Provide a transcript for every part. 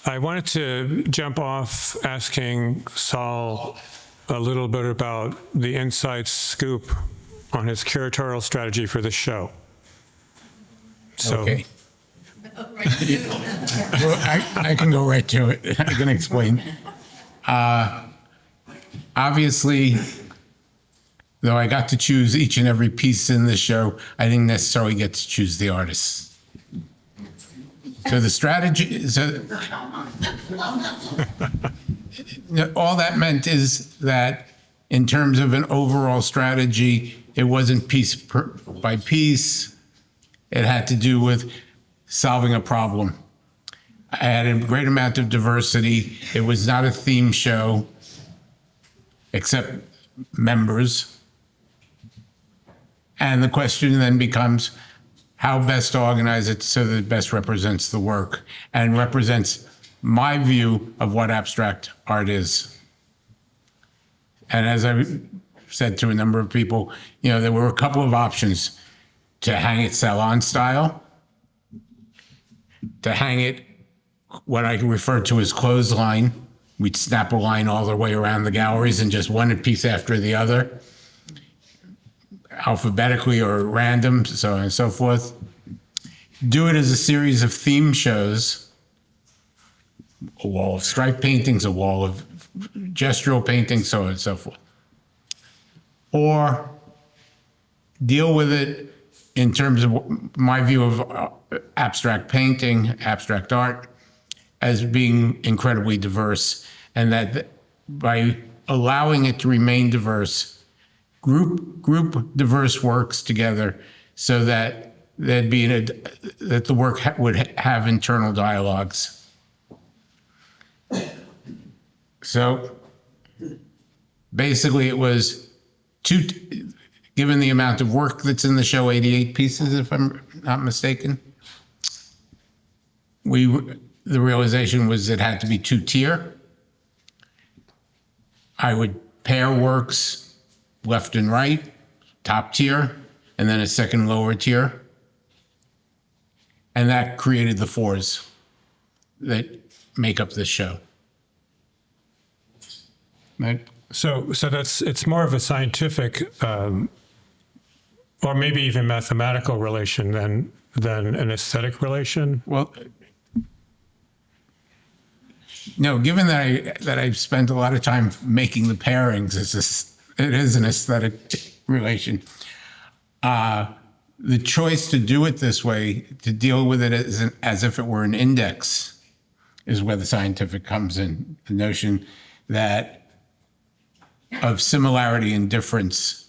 I wanted to jump off asking Saul a little bit about the inside scoop on his curatorial strategy for the show. So, Okay. Well, I can go right to it. I can explain. Obviously, though I got to choose each and every piece in the show, I didn't necessarily get to choose the artists. So the strategy, all that meant is that in terms of an overall strategy, it wasn't piece by piece. It had to do with solving a problem. I had a great amount of diversity. It was not a theme show, except members. And the question then becomes, how best to organize it so that it best represents the work and represents my view of what abstract art is. And as I said to a number of people, there were a couple of options: to hang it salon style, to hang it what I refer to as clothesline. We'd snap a line all the way around the galleries and just one piece after the other, alphabetically or random, so on and so forth. Do it as a series of theme shows, a wall of stripe paintings, a wall of gestural paintings, so on and so forth. Or deal with it in terms of my view of abstract painting, abstract art, as being incredibly diverse, and that by allowing it to remain diverse, group diverse works together so that there'd be that the work would have internal dialogues. So basically it was given the amount of work that's in the show, 88 pieces if I'm not mistaken, the realization was it had to be two-tier. I would pair works left and right, top tier, and then a second lower tier. And that created the fours that make up this show. Right? So it's more of a scientific, or maybe even mathematical relation than an aesthetic relation. Well, no, given that I've spent a lot of time making the pairings, it is an aesthetic relation. The choice to do it this way, to deal with it as if it were an index, is where the scientific comes in. The notion that of similarity and difference.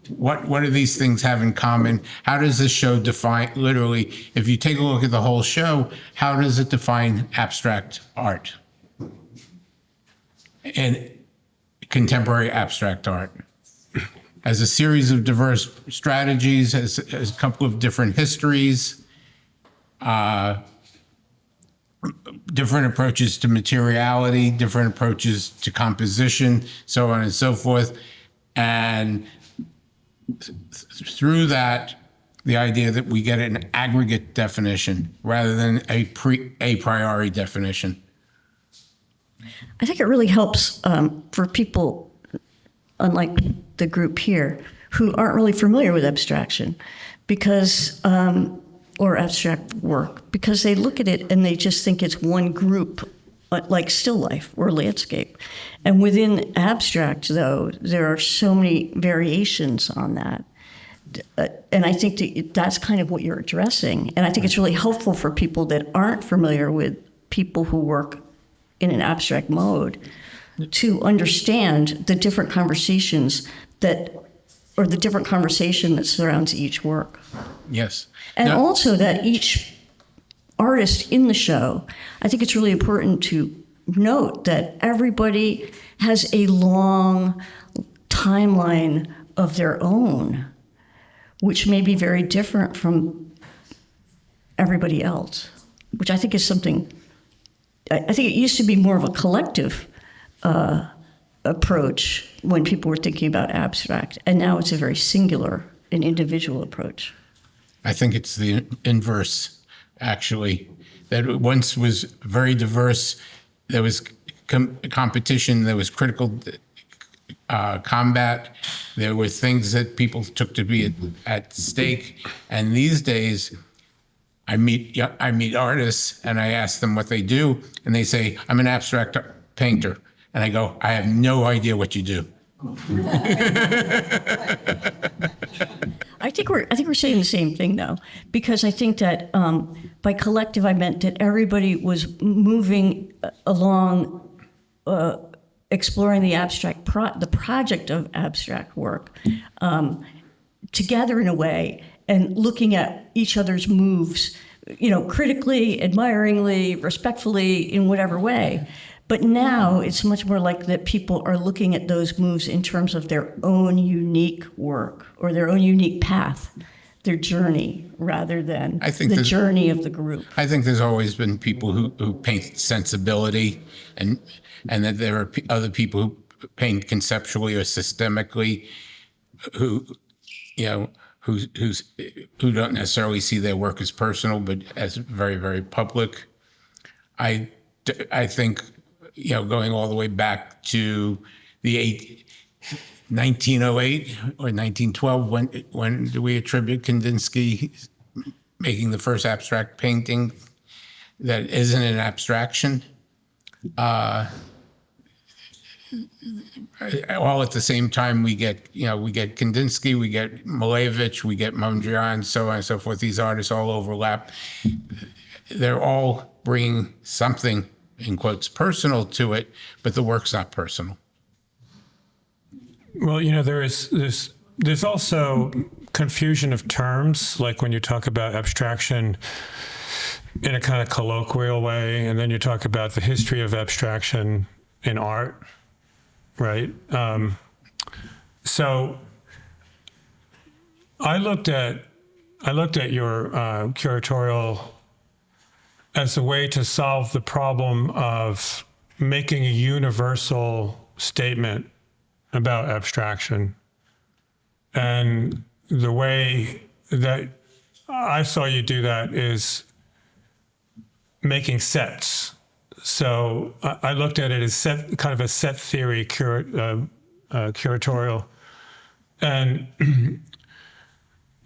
What do these things have in common? How does this show define, literally, if you take a look at the whole show, how does it define abstract art and contemporary abstract art? As a series of diverse strategies, as a couple of different histories, different approaches to materiality, different approaches to composition, so on and so forth. And through that, the idea that we get an aggregate definition rather than a priori definition. I think it really helps for people, unlike the group here, who aren't really familiar with abstraction, because or abstract work, because they look at it and they just think it's one group, like still life or landscape. And within abstract, though, there are so many variations on that. And I think that's kind of what you're addressing. And I think it's really helpful for people that aren't familiar with people who work in an abstract mode to understand the different conversations or the different conversation that surrounds each work. Yes. And also that each artist in the show, I think it's really important to note that everybody has a long timeline of their own, which may be very different from everybody else, which I think is something, I think it used to be more of a collective approach when people were thinking about abstract, and now it's a very singular and individual approach. I think it's the inverse, actually, that once was very diverse. There was competition, there was critical combat, there were things that people took to be at stake. And these days, I meet artists and I ask them what they do, and they say, I'm an abstract painter. And I go, I have no idea what you do. I think we're saying the same thing though, because I think that by collective I meant that everybody was moving along, exploring the the project of abstract work together in a way, and looking at each other's moves, critically, admiringly, respectfully, in whatever way. But now it's much more like that people are looking at those moves in terms of their own unique work or their own unique path, their journey, rather than the journey of the group. I think there's always been people who paint sensibility, and that there are other people who paint conceptually or systemically, who don't necessarily see their work as personal, but as very, very public. I think, going all the way back to the 1908 or 1912, when do we attribute Kandinsky making the first abstract painting that isn't an abstraction? All at the same time, we get Kandinsky, we get Malevich, we get Mondrian, so on and so forth. These artists all overlap. They're all bringing something, in quotes, personal to it, but the work's not personal. Well, there's also confusion of terms, like when you talk about abstraction in a kind of colloquial way, and then you talk about the history of abstraction in art, right? So I looked at your curatorial as a way to solve the problem of making a universal statement about abstraction. And the way that I saw you do that is making sets. So I looked at it as kind of a set theory curatorial. And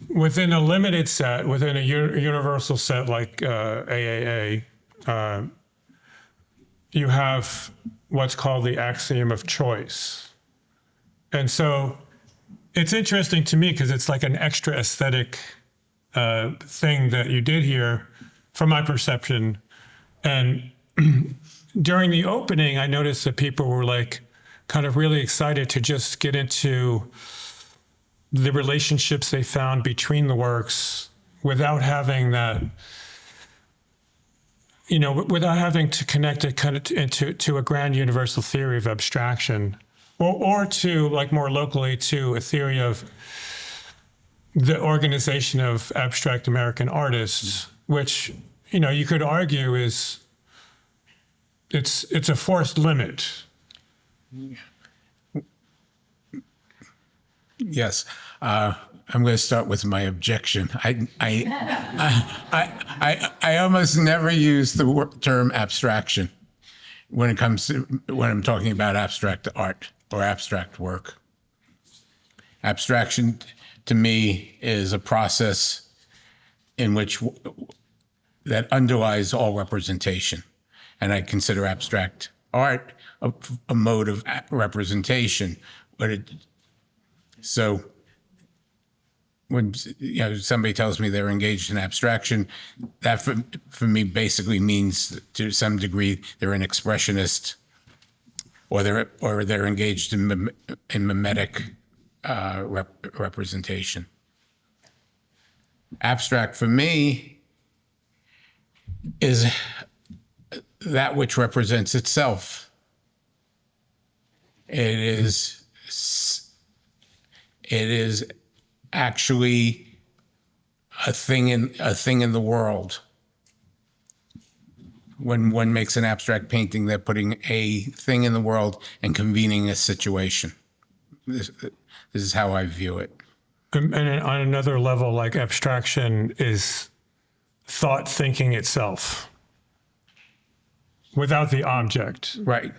within a limited set, within a universal set like AAA, you have what's called the axiom of choice. And so it's interesting to me because it's like an extra aesthetic thing that you did here from my perception. And during the opening, I noticed that people were like kind of really excited to just get into the relationships they found between the works without having that, without having to connect it kind of to a grand universal theory of abstraction, or to, like, more locally, to a theory of the organization of abstract American artists, which, you could argue it's a forced limit. Yes, I'm going to start with my objection. I almost never use the term abstraction when I'm talking about abstract art or abstract work. Abstraction, to me, is a process in which that underlies all representation, and I consider abstract art a mode of representation. So when somebody tells me they're engaged in abstraction, that for me basically means, to some degree, they're an expressionist, or they're engaged in mimetic representation. Abstract for me is that which represents itself. It is actually a thing in the world. When one makes an abstract painting, they're putting a thing in the world and convening a situation. This is how I view it. And on another level, like, abstraction is thought thinking itself. without the object. Right.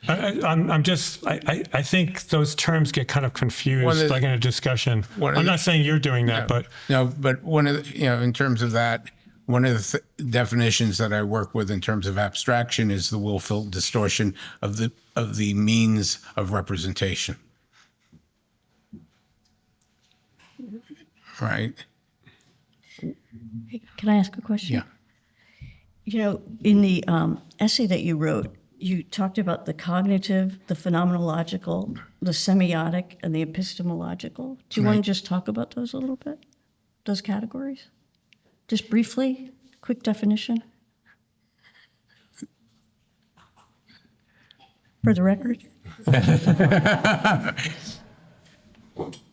I think those terms get kind of confused, like in a discussion. I'm not saying you're doing that, but No, but one of the, in terms of that, one of the definitions that I work with in terms of abstraction is the willful distortion of the means of representation. Right. Can I ask a question? Yeah. You know, in the essay that you wrote, you talked about the cognitive, the phenomenological, the semiotic, and the epistemological. Do you want to just talk about those a little bit? Those categories? Just briefly, quick definition. For the record.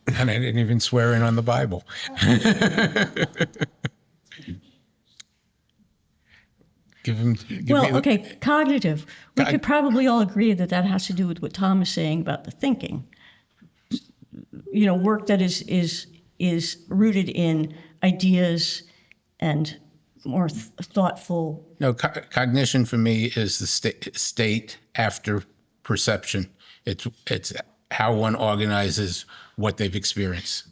And I didn't even swear in on the Bible. Okay, cognitive. We could probably all agree that that has to do with what Tom is saying about the thinking. You know, work that is rooted in ideas and more thoughtful. No, cognition for me is the state after perception. It's how one organizes what they've experienced.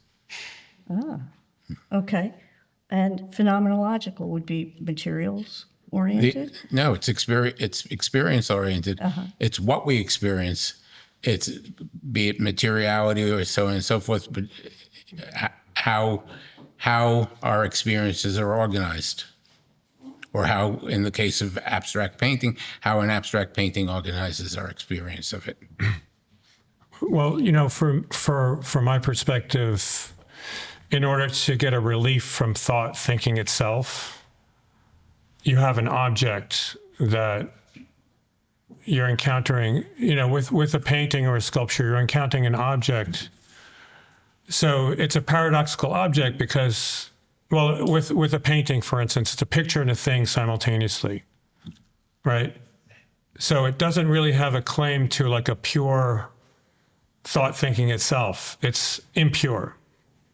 Okay. And phenomenological would be materials oriented? No, it's experience oriented. It's what we experience. It's be it materiality or so on and so forth, but how our experiences are organized, or how, in the case of abstract painting, how an abstract painting organizes our experience of it. well, you know, from my perspective, in order to get a relief from thought thinking itself, you have an object that you're encountering, you know, with a painting or a sculpture, you're encountering an object. So it's a paradoxical object because, well, with a painting, for instance, it's a picture and a thing simultaneously, right? So it doesn't really have a claim to like a pure thought thinking itself. It's impure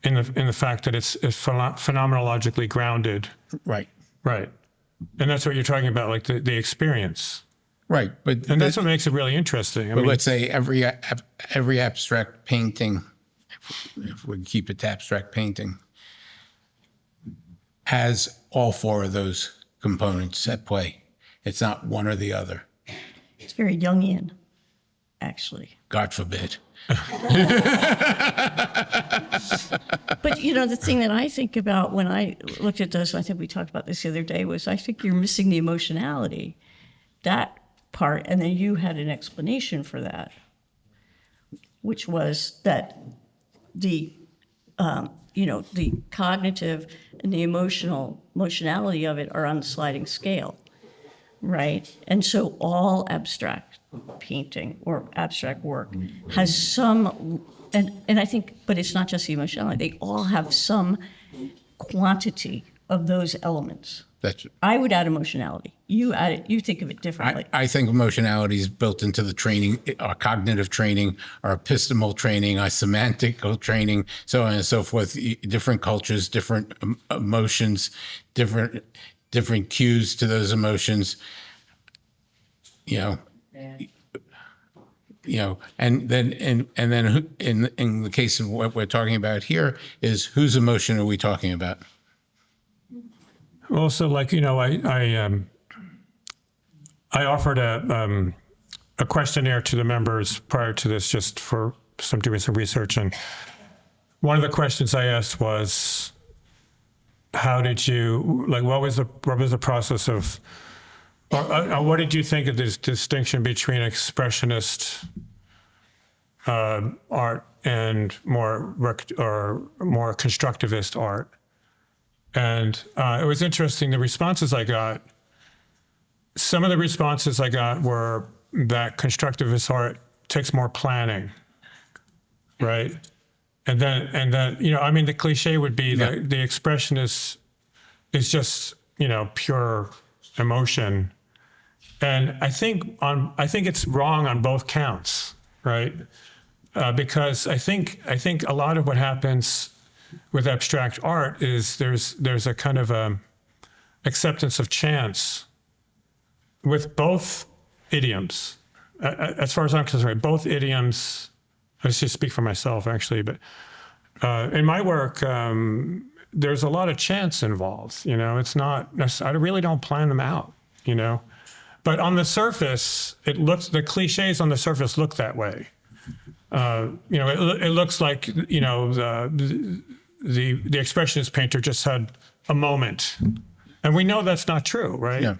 in the fact that it's phenomenologically grounded. Right. Right. And that's what you're talking about, like the experience. Right. But And that's what makes it really interesting. I mean, let's say every abstract painting, if we keep it to abstract painting, has all four of those components at play. It's not one or the other. It's very Jungian, actually. God forbid. But, you know, the thing that I think about when I looked at this, I think we talked about this the other day, was I think you're missing the emotionality, that part. And then you had an explanation for that, which was that the cognitive and the emotionality of it are on the sliding scale, right? And so all abstract painting or abstract work has some, and I think, but it's not just the emotionality, they all have some quantity of those elements. I would add emotionality. You add it, you think of it differently. I think emotionality is built into the training, our cognitive training, our epistemal training, our semantical training, so on and so forth. Different cultures, different emotions, different cues to those emotions. And then in the case of what we're talking about here is whose emotion are we talking about? also, like, you know, I offered a questionnaire to the members prior to this, just for doing some research, and one of the questions I asked was, how did you, like, what was the process of, or what did you think of this distinction between expressionist art and more constructivist art? And it was interesting, the responses I got. Some of the responses I got were that constructivist art takes more planning, right? And then you know, I mean, the cliche would be the expressionist is just, you know, pure emotion. And I think it's wrong on both counts, right? Because I think a lot of what happens with abstract art is there's a kind of acceptance of chance with both idioms, as far as I'm concerned, both idioms, I just speak for myself actually, but in my work, there's a lot of chance involved. It's not, I really don't plan them out, But on the surface, the cliches on the surface look that way. It looks like, the expressionist painter just had a moment. And we know that's not true, right? Yeah.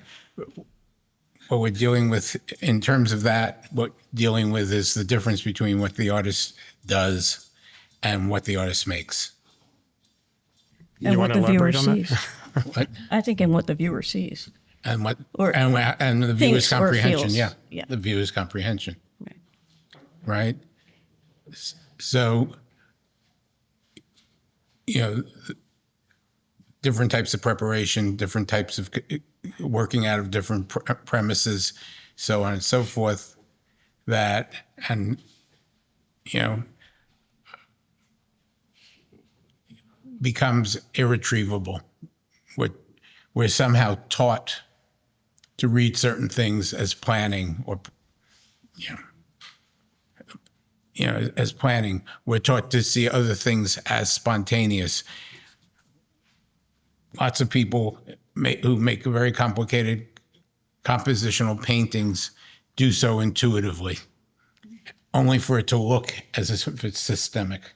What we're dealing with in terms of that, what dealing with is the difference between what the artist does and what the artist makes. And what the viewer sees. What? I think in what the viewer sees. And what Or and the viewer's thinks or comprehension. feels. Yeah. Yeah. The viewer's comprehension. Right. Right? So, different types of preparation, different types of working out of different premises, so on and so forth, becomes irretrievable. We're somehow taught to read certain things as planning or, as planning. We're taught to see other things as spontaneous. Lots of people who make very complicated compositional paintings do so intuitively, only for it to look as if it's systemic.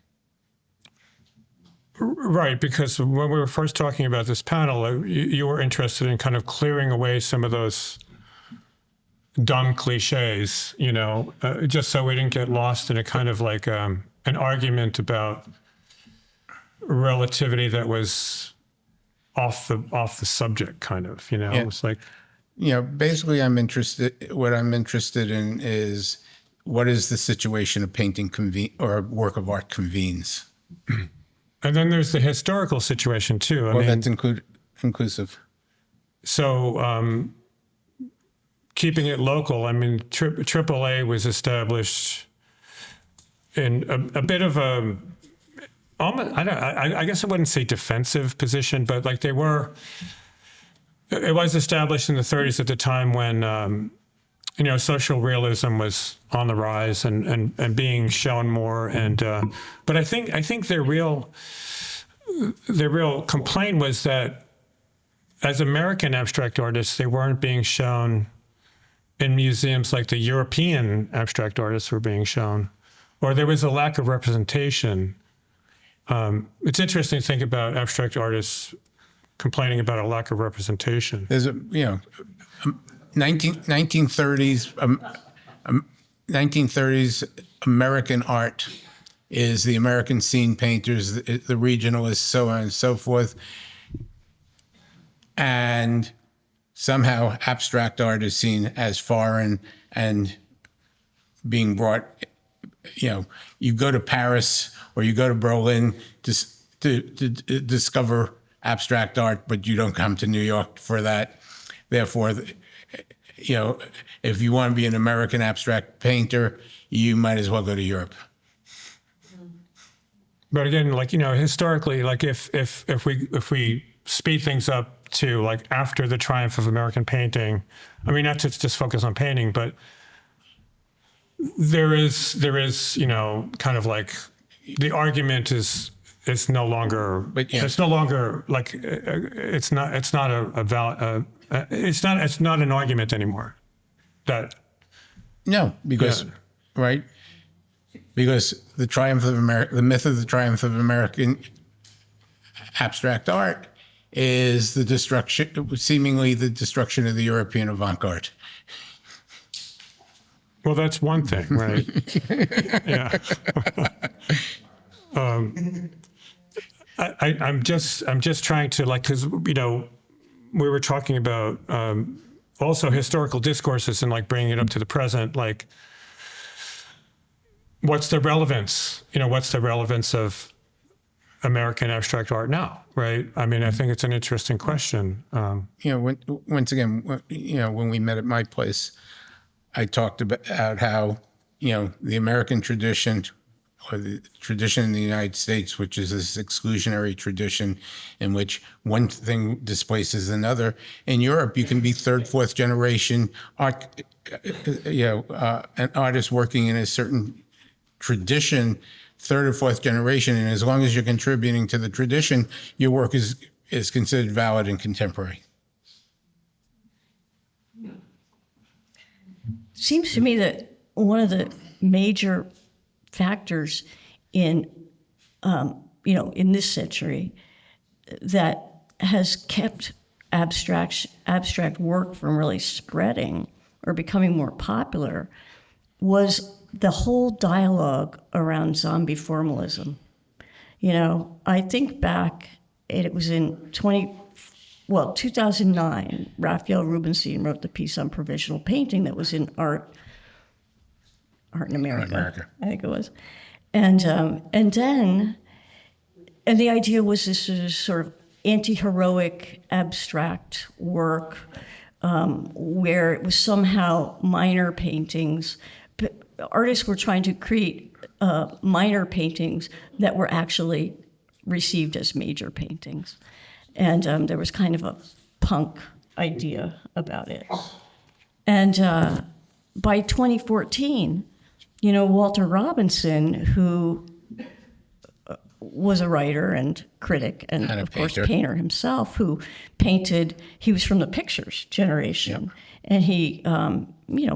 Right, because when we were first talking about this panel, you were interested in kind of clearing away some of those dumb cliches, just so we didn't get lost in a kind of like an argument about relativity that was off the subject, kind of, It's like, basically, what I'm interested in is what is the situation a painting or a work of art convenes. and then there's the historical situation too. I mean, That's inclusive. So keeping it local, I mean, AAA was established in a bit of a, I guess I wouldn't say defensive position, but like it was established in the 30s at the time when, social realism was on the rise and being shown more. And, but I think their real complaint was that as American abstract artists, they weren't being shown in museums like the European abstract artists were being shown, or there was a lack of representation. It's interesting to think about abstract artists complaining about a lack of representation. There's 1930s American art is the American scene painters, the regionalists, so on and so forth. And somehow abstract art is seen as foreign and being brought, you go to Paris or you go to Berlin to discover abstract art, but you don't come to New York for that. Therefore, if you want to be an American abstract painter, you might as well go to Europe. But again, historically, if we speed things up to like after the triumph of American painting, I mean, not to just focus on painting, but there is, kind of like the argument is no longer, But, yeah. it's no longer like, it's not a valid, it's not an argument anymore. No, because, right? Because the myth of the triumph of American abstract art is seemingly the destruction of the European avant-garde. Well, that's one thing, right? Yeah. I'm just trying to because we were talking about also historical discourses and bringing it up to the present, what's the relevance? What's the relevance of American abstract art now, right? I mean, I think it's an interesting question. Once again, when we met at my place, I talked about how, the American tradition, or the tradition in the United States, which is this exclusionary tradition in which one thing displaces another. In Europe, you can be third, fourth generation an artist working in a certain tradition, third or fourth generation, and as long as you're contributing to the tradition, your work is considered valid and contemporary. Seems to me that one of the major factors in, in this century that has kept abstract work from really spreading or becoming more popular was the whole dialogue around zombie formalism. I think back, it was in 2009, Raphael Rubenstein wrote the piece on provisional painting that was in Art in America, I think it was. And the idea was this was sort of anti-heroic abstract work where it was somehow minor paintings. Artists were trying to create minor paintings that were actually received as major paintings. And there was kind of a punk idea about it. And by 2014, Walter Robinson, who was a writer and critic and of course painter himself, who painted, he was from the pictures generation. Yep. And he,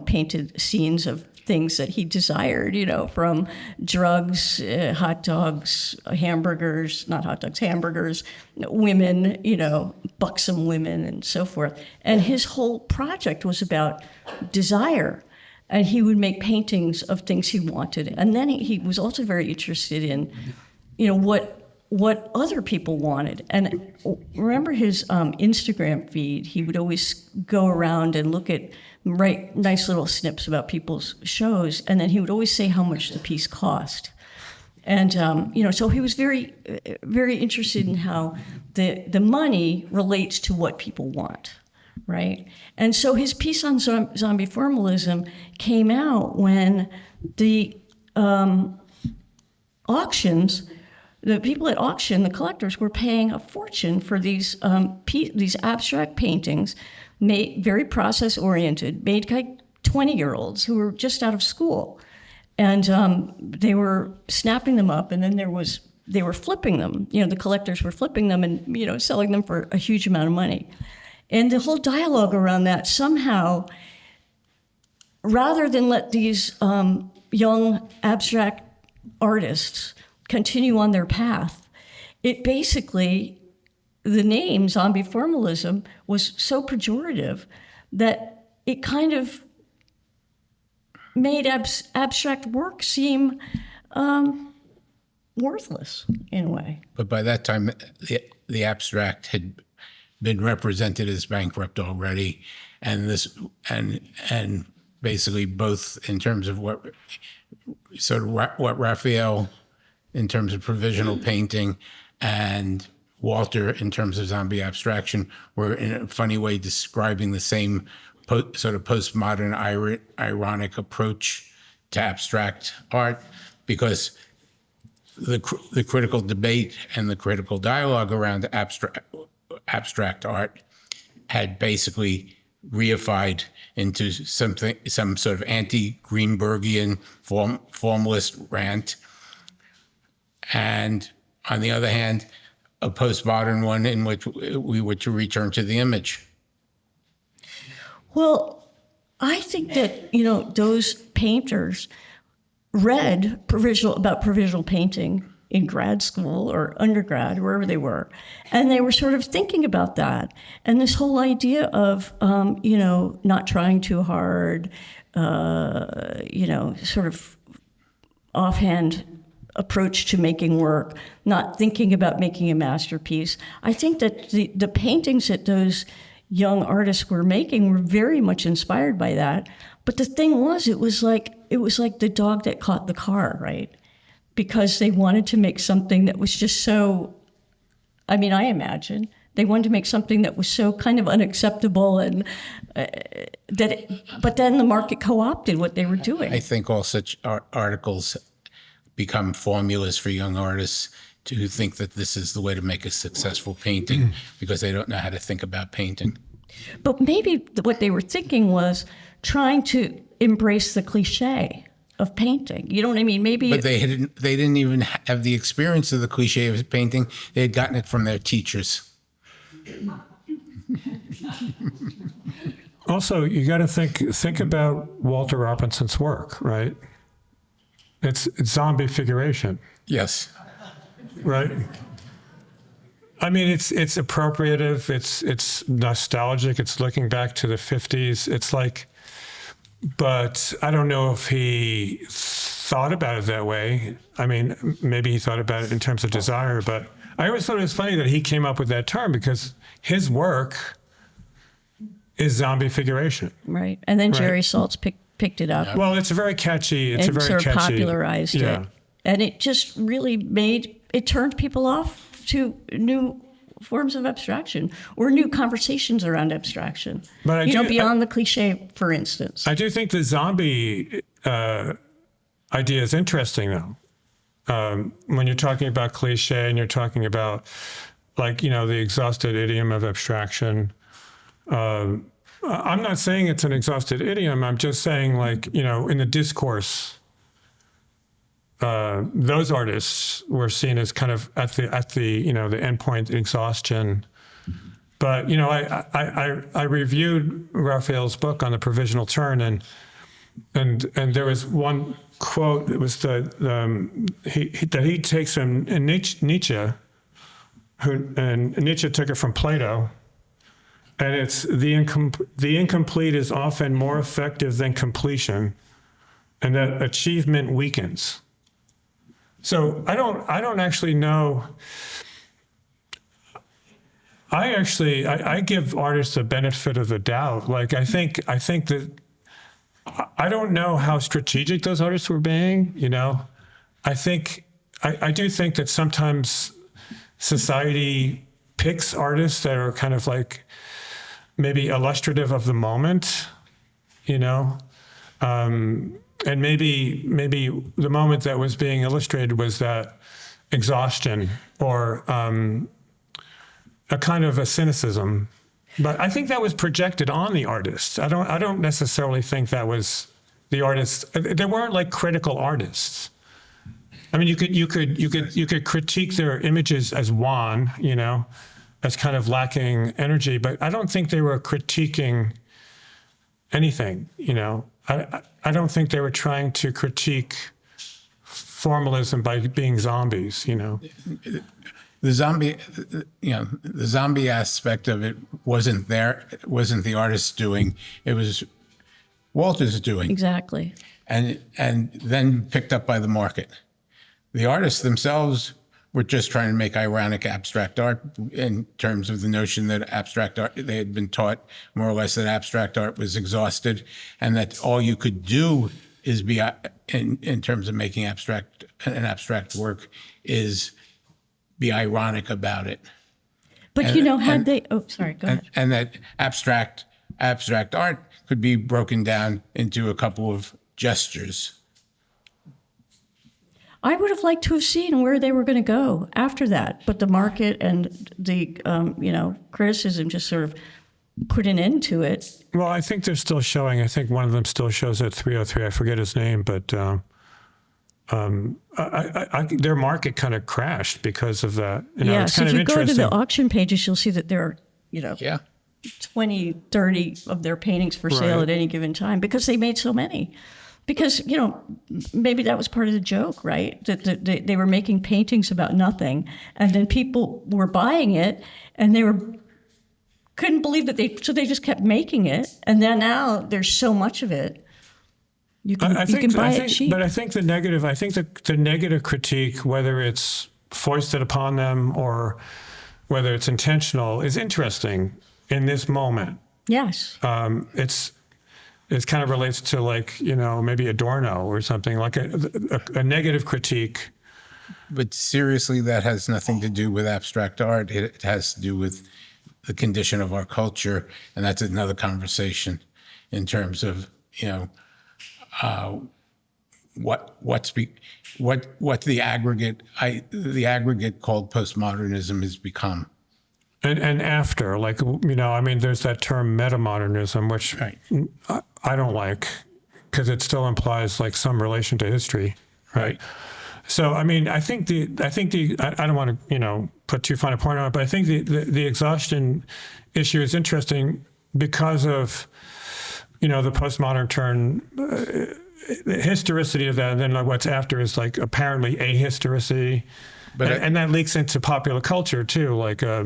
painted scenes of things that he desired, from drugs, hot dogs, hamburgers, not hot dogs, hamburgers, women, buxom women and so forth. And his whole project was about desire. And he would make paintings of things he wanted. And then he was also very interested in, what other people wanted. And remember his Instagram feed, he would always go around and write nice little snips about people's shows, and then he would always say how much the piece cost. And, so he was very, very interested in how the money relates to what people want, right? And so his piece on zombie formalism came out when the auctions, the people at auction, the collectors, were paying a fortune for these abstract paintings, made very process-oriented, made by 20-year-olds who were just out of school. And they were snapping them up, and then they were flipping them. The collectors were flipping them and, selling them for a huge amount of money. And the whole dialogue around that somehow, rather than let these young abstract artists continue on their path, it basically, the name zombie formalism was so pejorative that it kind of made abstract work seem worthless in a way. But by that time, the abstract had been represented as bankrupt already, and basically both in terms of what Raphael in terms of provisional painting and Walter in terms of zombie abstraction were in a funny way describing the same sort of postmodern ironic approach to abstract art, because the critical debate and the critical dialogue around abstract art had basically reified into some sort of anti-Greenbergian formalist rant, and on the other hand, a postmodern one in which we were to return to the image. Well, I think that, those painters read about provisional painting in grad school or undergrad, wherever they were, and they were sort of thinking about that. And this whole idea of, not trying too hard, sort of offhand approach to making work, not thinking about making a masterpiece. I think that the paintings that those young artists were making were very much inspired by that. But the thing was, it was like the dog that caught the car, right? Because they wanted to make something that was just so, I imagine, they wanted to make something that was so kind of unacceptable, and but then the market co-opted what they were doing. I think all such articles become formulas for young artists who think that this is the way to make a successful painting because they don't know how to think about painting. But maybe what they were thinking was trying to embrace the cliche of painting. You know what I mean? Maybe. But they didn't even have the experience of the cliche of painting. They had gotten it from their teachers. Also, you got to think about Walter Robinson's work, right? It's zombie figuration, Yes. right? I mean, it's appropriative. It's nostalgic. It's looking back to the 50s. It's like, but I don't know if he thought about it that way. I mean, maybe he thought about it in terms of desire, but I always thought it was funny that he came up with that term because his work is zombie figuration. Right. And then Jerry Saltz picked it up. Well, it's very catchy. It's and a very sort of catchy. popularized Yeah. it. And it just really turned people off to new forms of abstraction or new conversations around abstraction. But I do- beyond the cliche, for instance. I do think the zombie idea is interesting, though. When you're talking about cliche and you're talking about, like, the exhausted idiom of abstraction. I'm not saying it's an exhausted idiom. I'm just saying, like, in the discourse, those artists were seen as kind of at the the endpoint exhaustion. But I reviewed Raphael's book on the provisional turn, and there was one quote. It was that he takes from Nietzsche, and Nietzsche took it from Plato. And it's the incomplete is often more effective than completion, and that achievement weakens. So I don't actually know. I give artists the benefit of the doubt. Like I think that I don't know how strategic those artists were being. I do think that sometimes society picks artists that are kind of like maybe illustrative of the moment, and maybe the moment that was being illustrated was that exhaustion or a kind of a cynicism. But I think that was projected on the artists. I don't necessarily think that was the artists. They weren't like critical artists. I mean, you could critique their images as wan, as kind of lacking energy, but I don't think they were critiquing anything, I don't think they were trying to critique formalism by being zombies, The zombie aspect of it wasn't there. It wasn't the artist's doing. It was Walter's doing. Exactly. And then picked up by the market. The artists themselves were just trying to make ironic abstract art in terms of the notion that abstract art, they had been taught more or less that abstract art was exhausted and that all you could do is be, in terms of making an abstract work, is be ironic about it. But sorry, go ahead. And that abstract art could be broken down into a couple of gestures. I would have liked to have seen where they were going to go after that, but the market and the criticism just sort of put an end to it. Well, I think they're still showing. I think one of them still shows at 303. I forget his name, but their market kind of crashed because of that. It's kind if of you go to interesting. the auction pages, you'll see that there are, Yeah. 20, 30 of their paintings for sale Right. at any given time because they made so many. Because, maybe that was part of the joke, right? That they were making paintings about nothing, and then people were buying it, and couldn't believe that so they just kept making it, and then now there's so much of it, you can buy it cheap. But I think the negative critique, whether it's foisted upon them or whether it's intentional, is interesting in this moment. Yes. It kind of relates to maybe Adorno or something, like a negative critique. But seriously, that has nothing to do with abstract art. It has to do with the condition of our culture, and that's another conversation in terms of what's the aggregate called postmodernism has become. And after, like, I mean, there's that term metamodernism, which Right. I don't like because it still implies like some relation to history, right? So, I mean, I don't want to, put too fine a point on it, but I think the exhaustion issue is interesting because of, the postmodern turn, the historicity of that, and then like what's after is like apparently ahistoricity. But And that leaks into popular culture too, like a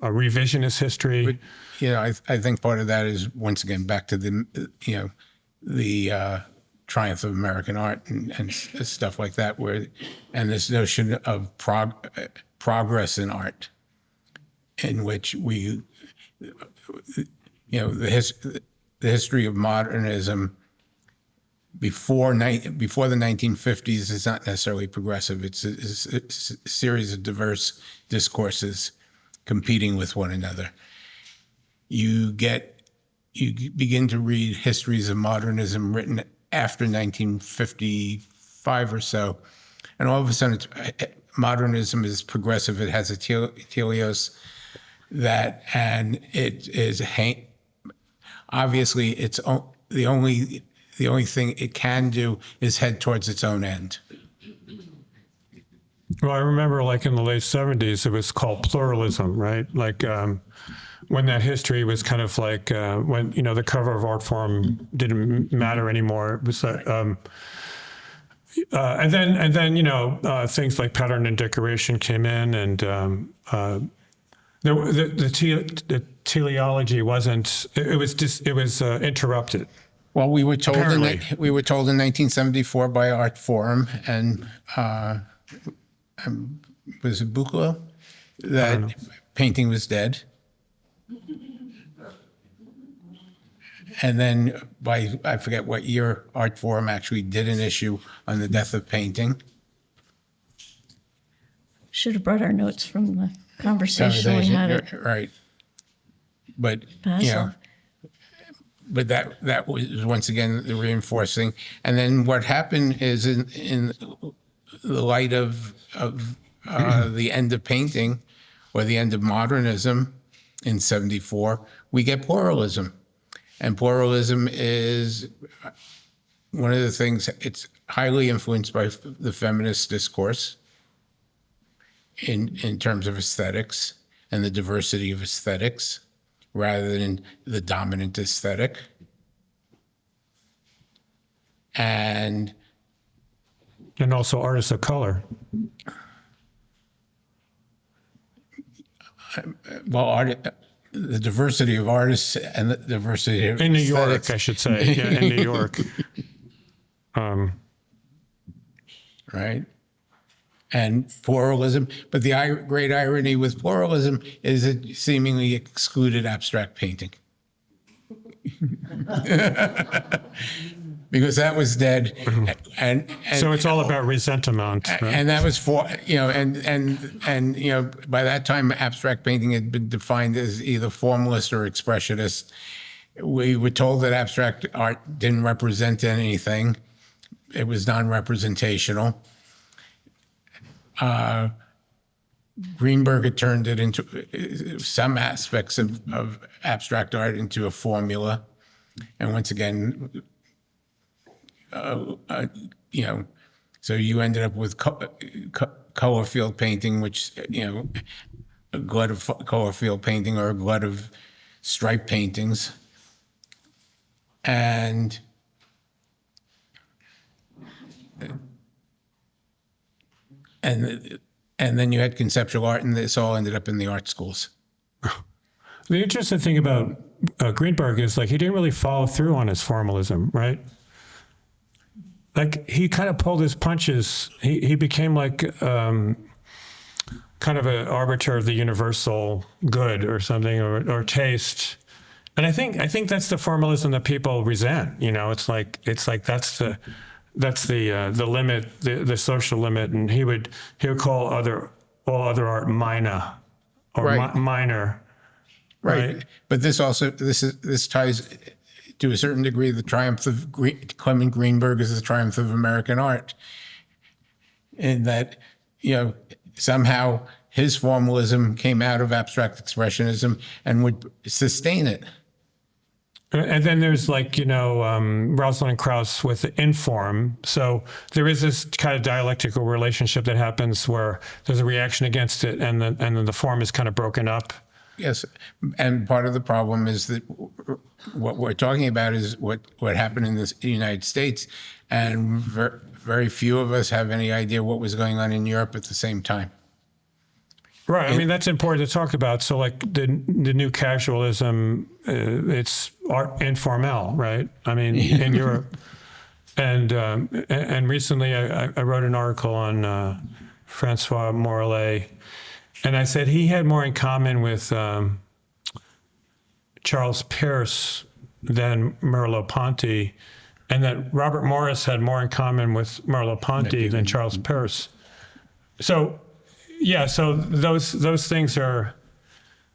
revisionist history. I think part of that is once again back to the triumph of American art and stuff like that, and this notion of progress in art, in which the history of modernism before the 1950s is not necessarily progressive. It's a series of diverse discourses competing with one another. You begin to read histories of modernism written after 1955 or so, and all of a sudden, modernism is progressive. It has a teleos and it is obviously it's the only thing it can do is head towards its own end. Well, I remember like in the late 70s, it was called pluralism, right? Like when that history was kind of like when, the cover of art form didn't matter anymore. It was and then things like pattern and decoration came in, and the teleology wasn't, it was interrupted. Well, we were told in Apparently. 1974 by Art Forum and was it Butler that painting was dead, and then by I forget what year Art Forum actually did an issue on the death of painting. Should have brought our notes from the conversation we had. Right, but Basil. but that was once again the reinforcing. And then what happened is in the light of the end of painting or the end of modernism in 74, we get pluralism. And pluralism is one of the things, it's highly influenced by the feminist discourse in terms of aesthetics and the diversity of aesthetics, rather than the dominant aesthetic. And also artists of color. well, the diversity of artists and the diversity of In New aesthetics. York, I should say. Yeah, in New York. Right? And pluralism. But the great irony with pluralism is it seemingly excluded abstract painting. Because that was dead. And So it's all about resentment. Right? and that was for, and by that time, abstract painting had been defined as either formalist or expressionist. We were told that abstract art didn't represent anything. It was non-representational. Greenberg had turned it into some aspects of abstract art into a formula. And once again, so you ended up with color field painting, which, a glut of color field painting or a glut of stripe paintings. And then you had conceptual art, and this all ended up in the art schools. The interesting thing about Greenberg is like he didn't really follow through on his formalism, right? Like he kind of pulled his punches. He became like kind of an arbiter of the universal good or something, or taste. And I think that's the formalism that people resent. It's like that's the limit, the social limit, and he would call all other art minor or Right. minor. Right. But this ties to a certain degree, the triumph of Clement Greenberg is the triumph of American art. In that, somehow his formalism came out of abstract expressionism and would sustain it. And then there's Rosalind Krauss with the inform. So there is this kind of dialectical relationship that happens where there's a reaction against it, and then the form is kind of broken up. Yes, and part of the problem is that what we're talking about is what happened in the United States, and very few of us have any idea what was going on in Europe at the same time. Right. I mean, that's important to talk about. So like the new casualism, it's art informel, right? I mean, in Europe. And recently I wrote an article on Francois Morellet, and I said he had more in common with Charles Peirce than Merleau-Ponty, and that Robert Morris had more in common with Merleau-Ponty than Charles Peirce. So, yeah, so those things are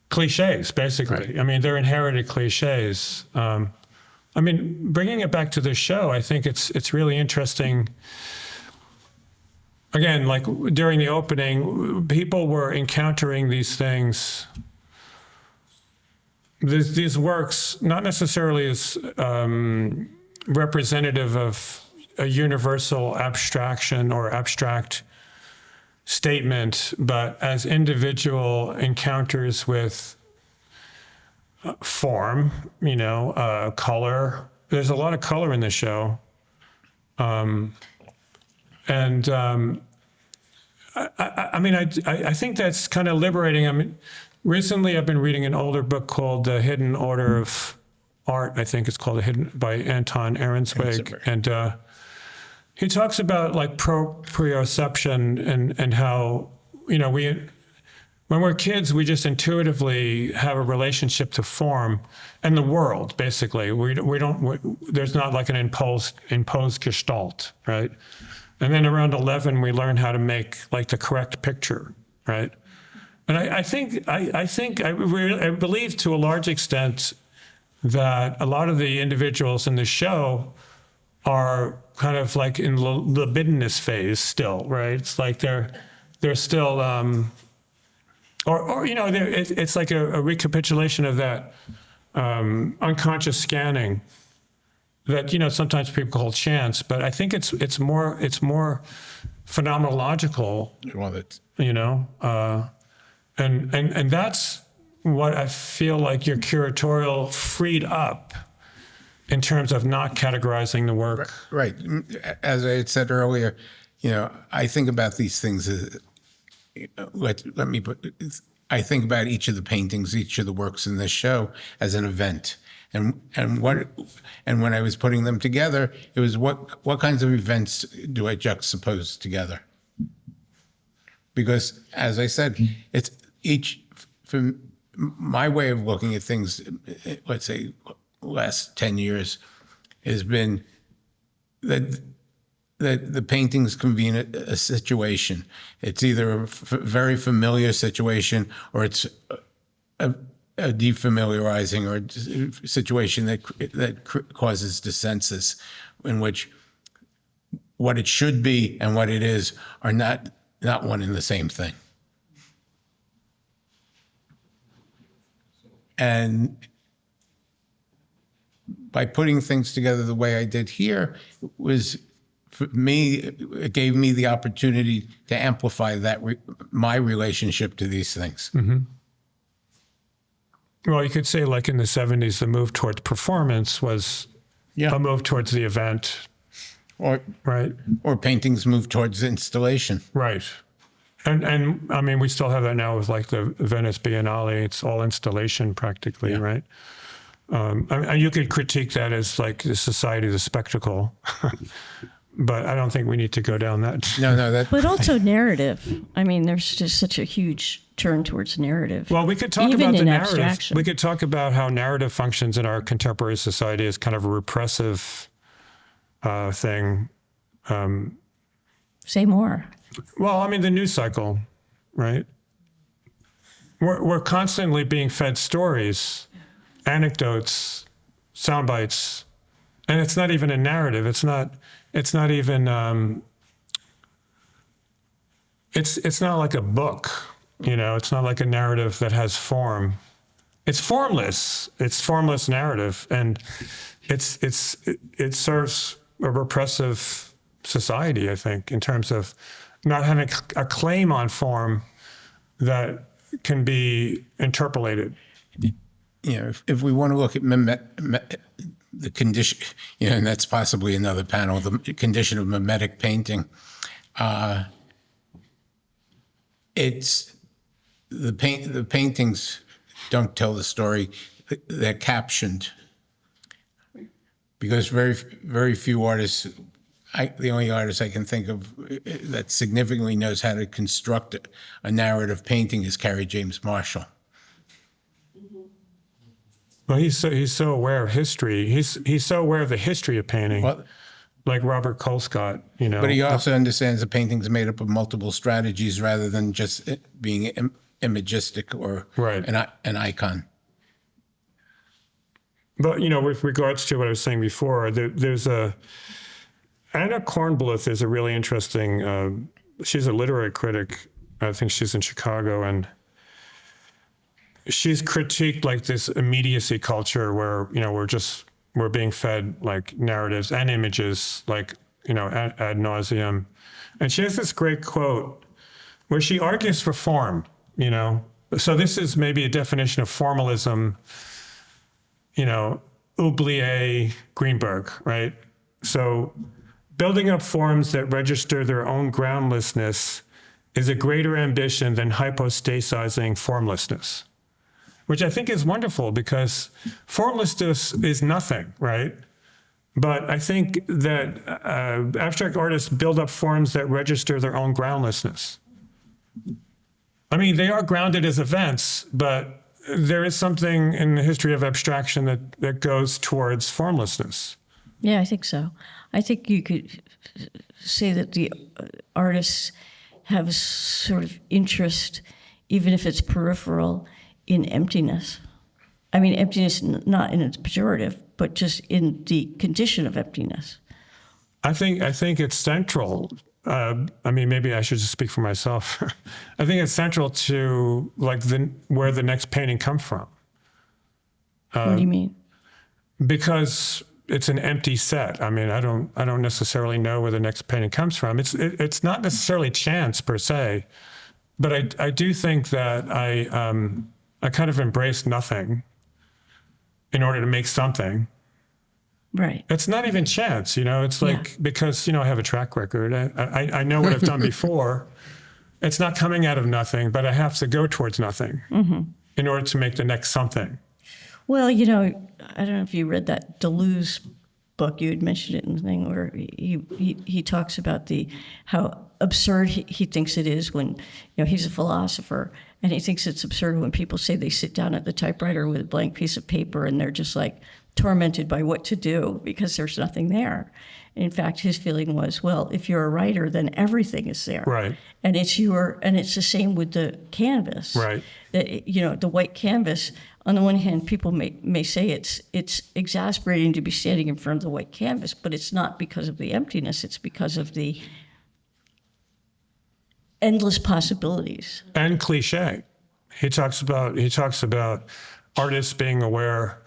cliches, basically. Right. I mean, they're inherited cliches. I mean, bringing it back to the show, I think it's really interesting. Again, like during the opening, people were encountering these things, these works, not necessarily as representative of a universal abstraction or abstract statement, but as individual encounters with form, color. There's a lot of color in the show. I think that's kind of liberating. I mean, recently I've been reading an older book called The Hidden Order of Art. I think it's called by Anton Ahrensweg. And he talks about like proprioception and how, when we're kids, we just intuitively have a relationship to form and the world, basically. There's not like an imposed gestalt, right? And then around 11, we learn how to make like the correct picture, right? And I believe to a large extent that a lot of the individuals in the show are kind of like in libidinous phase still, right? It's like they're still, it's like a recapitulation of that unconscious scanning that sometimes people call chance, but I think it's more phenomenological. And that's what I feel like your curatorial freed up in terms of not categorizing the work. Right. As I had said earlier, I think about these things as, I think about each of the paintings, each of the works in this show as an event. And when I was putting them together, it was what kinds of events do I juxtapose together? Because as I said, it's from my way of looking at things, let's say last 10 years, has been that the paintings convene a situation. It's either a very familiar situation or it's a defamiliarizing or a situation that causes dissensus, in which what it should be and what it is are not one and the same thing. And by putting things together the way I did here, for me, it gave me the opportunity to amplify my relationship to these things. Mm-hmm. Well, you could say like in the 70s, the move towards performance was a move towards the event. Right. Or paintings move towards installation. Right. And I mean, we still have that now with like the Venice Biennale. It's all installation practically, right? And you could critique that as like the society of the spectacle. But I don't think we need to go down that. No. But also narrative. I mean, there's just such a huge turn towards narrative. Well, we could talk about the narrative. Abstraction. We could talk about how narrative functions in our contemporary society as kind of a repressive thing. Say more. Well, I mean, the news cycle, right? We're constantly being fed stories, anecdotes, sound bites, and it's not even a narrative. It's not even. It's not like a book, you know. It's not like a narrative that has form. It's formless. It's formless narrative, and it serves a repressive society, I think, in terms of not having a claim on form that can be interpolated. You know, if we want to look at the condition, you know, and that's possibly another panel, the condition of mimetic painting. It's the paintings don't tell the story. They're captioned because very few artists. The only artist I can think of that significantly knows how to construct a narrative painting is Carrie James Marshall. Well, he's so aware of history. He's so aware of the history of painting, Well, like Robert Colescott, you know. but he also understands the painting's made up of multiple strategies rather than just it being imagistic or Right. an icon. But, you know, with regards to what I was saying before, there's Anna Kornbluth is a really interesting, she's a literary critic. I think she's in Chicago, and she's critiqued like this immediacy culture where, you know, we're being fed like narratives and images, like, you know, ad nauseum. And she has this great quote where she argues for form, you know. So this is maybe a definition of formalism, you know, oublier Greenberg, right? So building up forms that register their own groundlessness is a greater ambition than hypostasizing formlessness, which I think is wonderful because formlessness is nothing, right? But I think that abstract artists build up forms that register their own groundlessness. I mean, they are grounded as events, but there is something in the history of abstraction that goes towards formlessness. Yeah, I think so. I think you could say that the artists have a sort of interest, even if it's peripheral, in emptiness. I mean, emptiness not in its pejorative, but just in the condition of emptiness. I think it's central. I mean, maybe I should just speak for myself. I think it's central to like where the next painting comes from. What do you mean? Because it's an empty set. I mean, I don't necessarily know where the next painting comes from. It's not necessarily chance per se, but I do think that I kind of embrace nothing in order to make something. Right. It's not even chance, you know. It's like because, you know, I have a track record. I know what I've done before. It's not coming out of nothing, but I have to go towards nothing in order to make the next something. Well, you know, I don't know if you read that Deleuze book. You had mentioned it in the thing where he talks about how absurd he thinks it is when, you know, he's a philosopher, and he thinks it's absurd when people say they sit down at the typewriter with a blank piece of paper and they're just like tormented by what to do because there's nothing there. In fact, his feeling was, well, if you're a writer, then everything is there. Right. And it's the same with the canvas. Right. That, you know, the white canvas, on the one hand, people may say it's exasperating to be standing in front of the white canvas, but it's not because of the emptiness, it's because of the endless possibilities. And cliche. He talks about artists being aware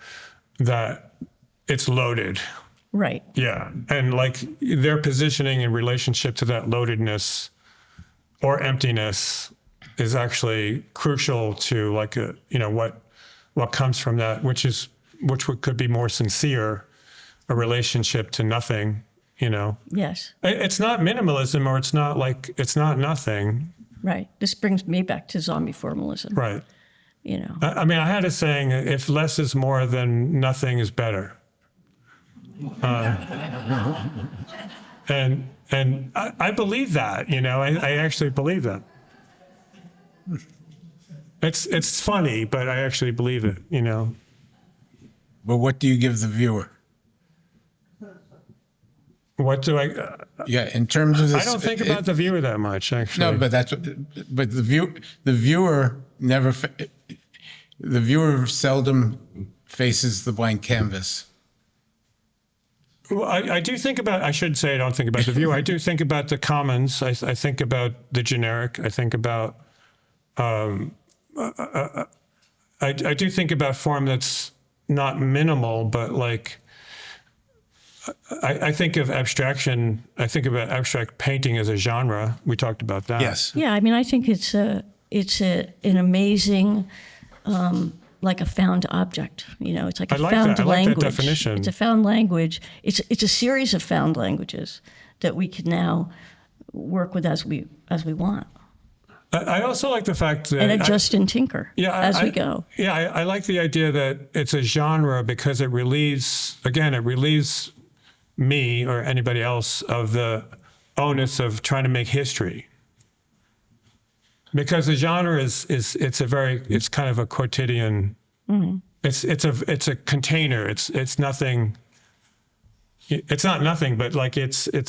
that it's loaded. Right. Yeah. And like their positioning in relationship to that loadedness or emptiness is actually crucial to like what comes from that, which could be more sincere, a relationship to nothing, you know. Yes. It's not minimalism, or it's not nothing. Right. This brings me back to zombie formalism. Right. You know. I mean, I had a saying, if less is more, then nothing is better. And I believe that, you know, I actually believe that. It's funny, but I actually believe it, you know. But what do you give the viewer? What do I? Yeah, in terms of this, I don't think about the viewer that much, actually. No, but the viewer seldom faces the blank canvas. Well, I do think about, I should say I don't think about the viewer. I do think about the commons. I think about the generic. I think about, I do think about form that's not minimal, but like, I think of abstraction, I think about abstract painting as a genre. We talked about that. Yes. Yeah, I mean, I think it's an amazing, like a found object. You know, it's like a I like found that. I like that language. definition. It's a found language. It's a series of found languages that we can now work with as we want, I also like the fact that and adjust and tinker as we go. Yeah, I like the idea that it's a genre because it relieves me or anybody else of the onus of trying to make history. Because the genre is it's kind of a quotidian. Mm-hmm. It's a container. It's nothing. It's not nothing, but like it's a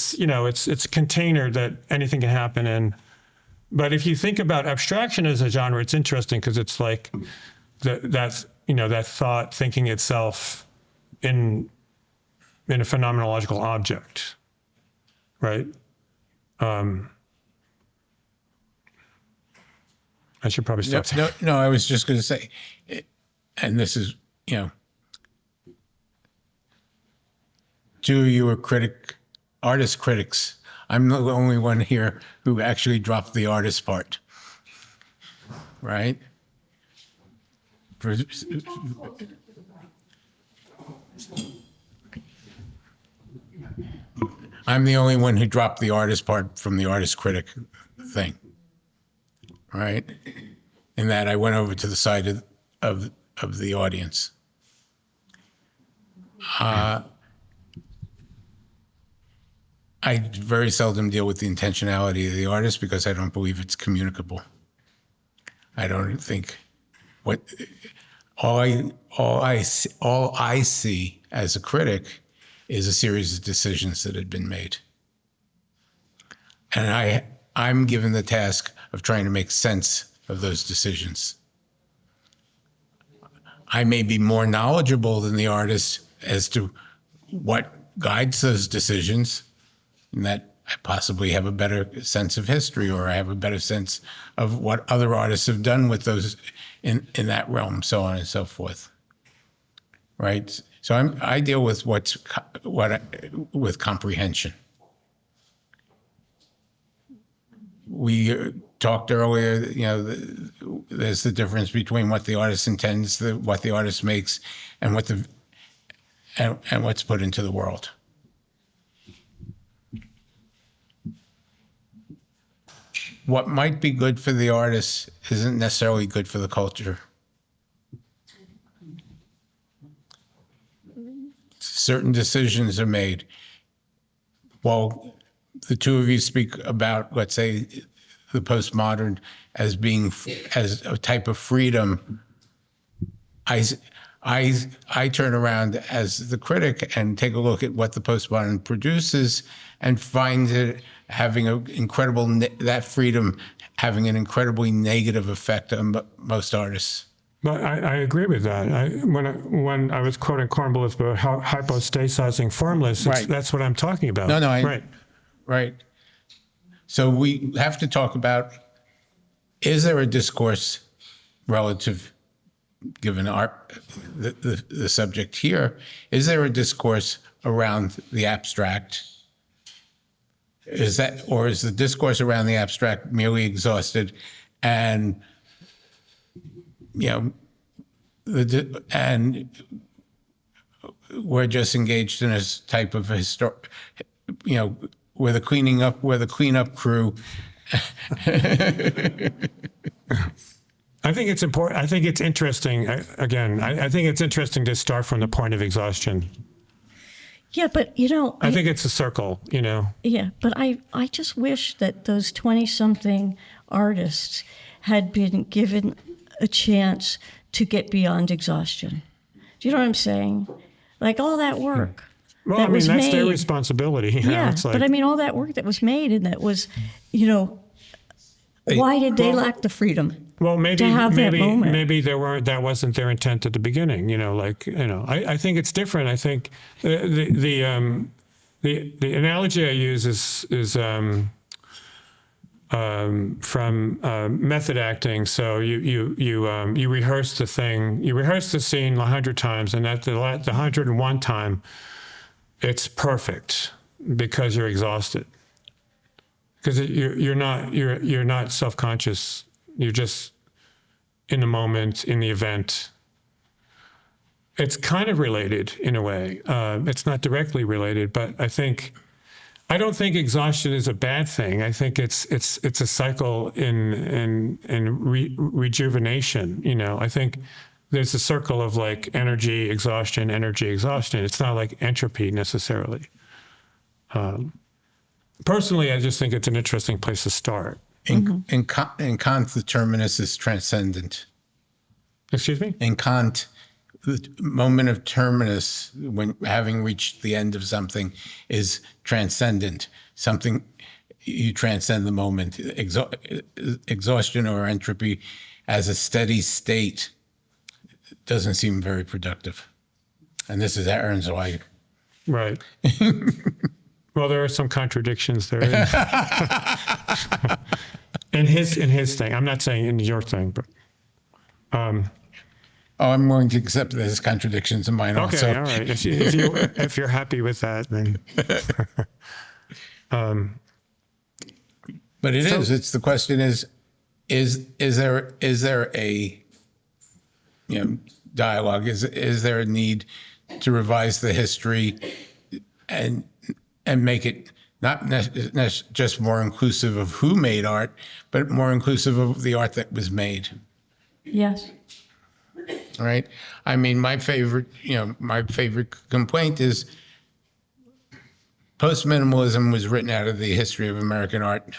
container that anything can happen in. But if you think about abstraction as a genre, it's interesting because it's like that thought thinking itself in a phenomenological object, right? I should probably stop there. No, I was just going to say, and this is, two of you are artist critics. I'm the only one here who actually dropped the artist part, right? I'm the only one who dropped the artist part from the artist critic thing, right? In that I went over to the side of the audience. I very seldom deal with the intentionality of the artist because I don't believe it's communicable. I don't think all I see as a critic is a series of decisions that had been made. And I'm given the task of trying to make sense of those decisions. I may be more knowledgeable than the artist as to what guides those decisions, and that I possibly have a better sense of history, or I have a better sense of what other artists have done with those in that realm, so on and so forth. Right? So I deal with with comprehension. We talked earlier, there's the difference between what the artist intends, what the artist makes, and what's put into the world. What might be good for the artist isn't necessarily good for the culture. Certain decisions are made. While the two of you speak about, let's say, the postmodern as a type of freedom, I turn around as the critic and take a look at what the postmodern produces and find it having that freedom having an incredibly negative effect on most artists. But I agree with that. When I was quoting Kornbluth about hypostasizing formless, Right. That's what I'm talking about. Right. So we have to talk about, is there a discourse relative, given the subject here, is there a discourse around the abstract? Is the discourse around the abstract merely exhausted, and and we're just engaged in a type of where the cleanup crew. I think it's important. I think it's interesting. I think it's interesting to start from the point of exhaustion. Yeah, but I think it's a circle. Yeah, but I just wish that those 20-something artists had been given a chance to get beyond exhaustion. Do you know what I'm saying? Like all that work. Well, that was that's made, their responsibility. Yeah, but all that work that was made, and that was, why did they lack the freedom? Well, maybe to have that maybe moment. maybe that wasn't their intent at the beginning. I think it's different. I think the analogy I use is from method acting. So you rehearse the thing, you rehearse the scene 100 times, and at the 101 time, it's perfect because you're exhausted. Because you're not self-conscious. You're just in the moment, in the event. It's kind of related in a way. It's not directly related, but I don't think exhaustion is a bad thing. I think it's a cycle in rejuvenation. I think there's a circle of like energy, exhaustion, energy, exhaustion. It's not like entropy necessarily. Personally, I just think it's an interesting place to start. In Kant, the terminus is transcendent. Excuse me? In Kant, the moment of terminus, when having reached the end of something, is transcendent. Something, you transcend the moment. Exhaustion or entropy as a steady state doesn't seem very productive. And this is Aaron's way. Right. Well, there are some contradictions there. In his thing. I'm not saying in your thing, but. I'm willing to accept there's contradictions in mine Okay, also. all right. If you're happy with that, then. But it is. It's the question is there a dialogue? Is there a need to revise the history and make it not just more inclusive of who made art, but more inclusive of the art that was made? Yes. Right. I mean, my favorite complaint is post-minimalism was written out of the history of American art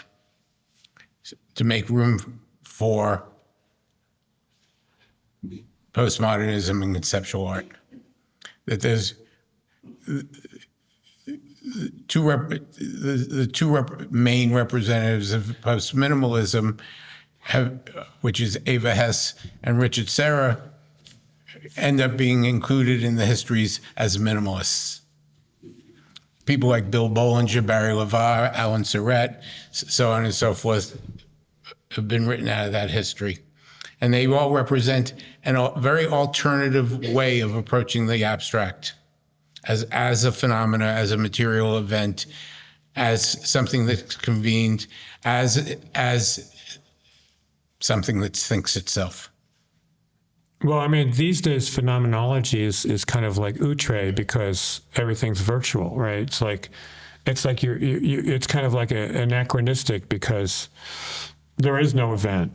to make room for postmodernism and conceptual art. That there's the two main representatives of post-minimalism, which is Ava Hess and Richard Serra, end up being included in the histories as minimalists. People like Bill Bollinger, Barry LeVar, Alan Surratt, so on and so forth, have been written out of that history. And they all represent a very alternative way of approaching the abstract as a phenomena, as a material event, as something that's convened, as something that thinks itself. Well, I mean, these days phenomenology is kind of like outre because everything's virtual, right? It's like it's kind of like anachronistic because there is no event,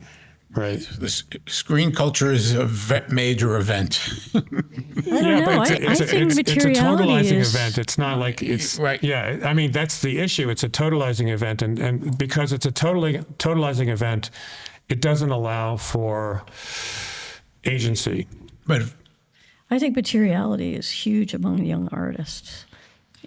right? The screen culture is a major event. I don't know. I think it's a materiality totalizing is event. It's not like it's Right. Yeah, I mean that's the issue. It's a totalizing event, and because it's a totalizing event, it doesn't allow for agency. But I think materiality is huge among young artists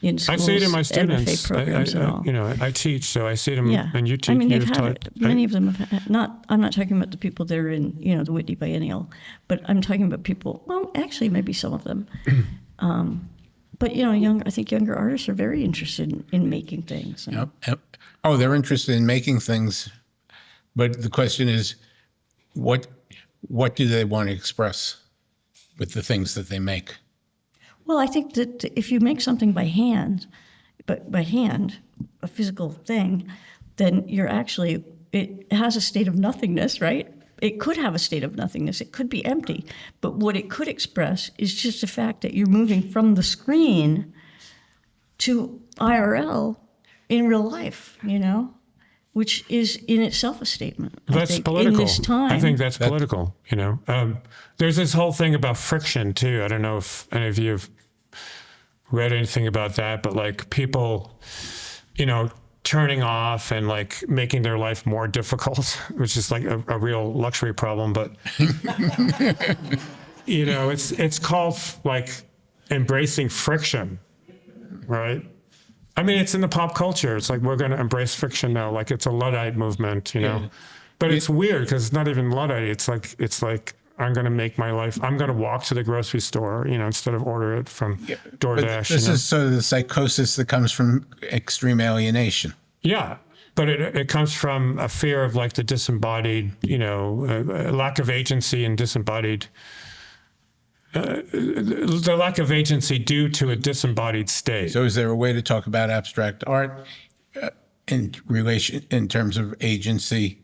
in schools. I see it in my MFA students. programs and all. I teach, so I see them. Yeah, And you teach. I mean, they've you've had taught, it. Many of them have had, not. I'm not talking about the people that are in, the Whitney Biennial, but I'm talking about people. Well, actually, maybe some of them. But I think younger artists are very interested in making things. And Yep. Oh, they're interested in making things, but the question is, what do they want to express with the things that they make? Well, I think that if you make something by hand, a physical thing, then it has a state of nothingness, right? It could have a state of nothingness. It could be empty. But what it could express is just the fact that you're moving from the screen to IRL in real life, which is in itself a statement. I That's think, political. in this time. I think that's political. There's this whole thing about friction too. I don't know if any of you have read anything about that, but like people, turning off and like making their life more difficult, which is like a real luxury problem. But it's called like embracing friction, right? I mean, it's in the pop culture. It's like we're going to embrace friction now. Like it's a Luddite movement, Yeah. But it's weird because it's not even Luddite. It's like I'm going to make my life. I'm going to walk to the grocery store, instead of order it from DoorDash. This is sort of the psychosis that comes from extreme alienation. Yeah, but it comes from a fear of like the disembodied, a lack of agency and disembodied. The lack of agency due to a disembodied state. So is there a way to talk about abstract art in terms of agency?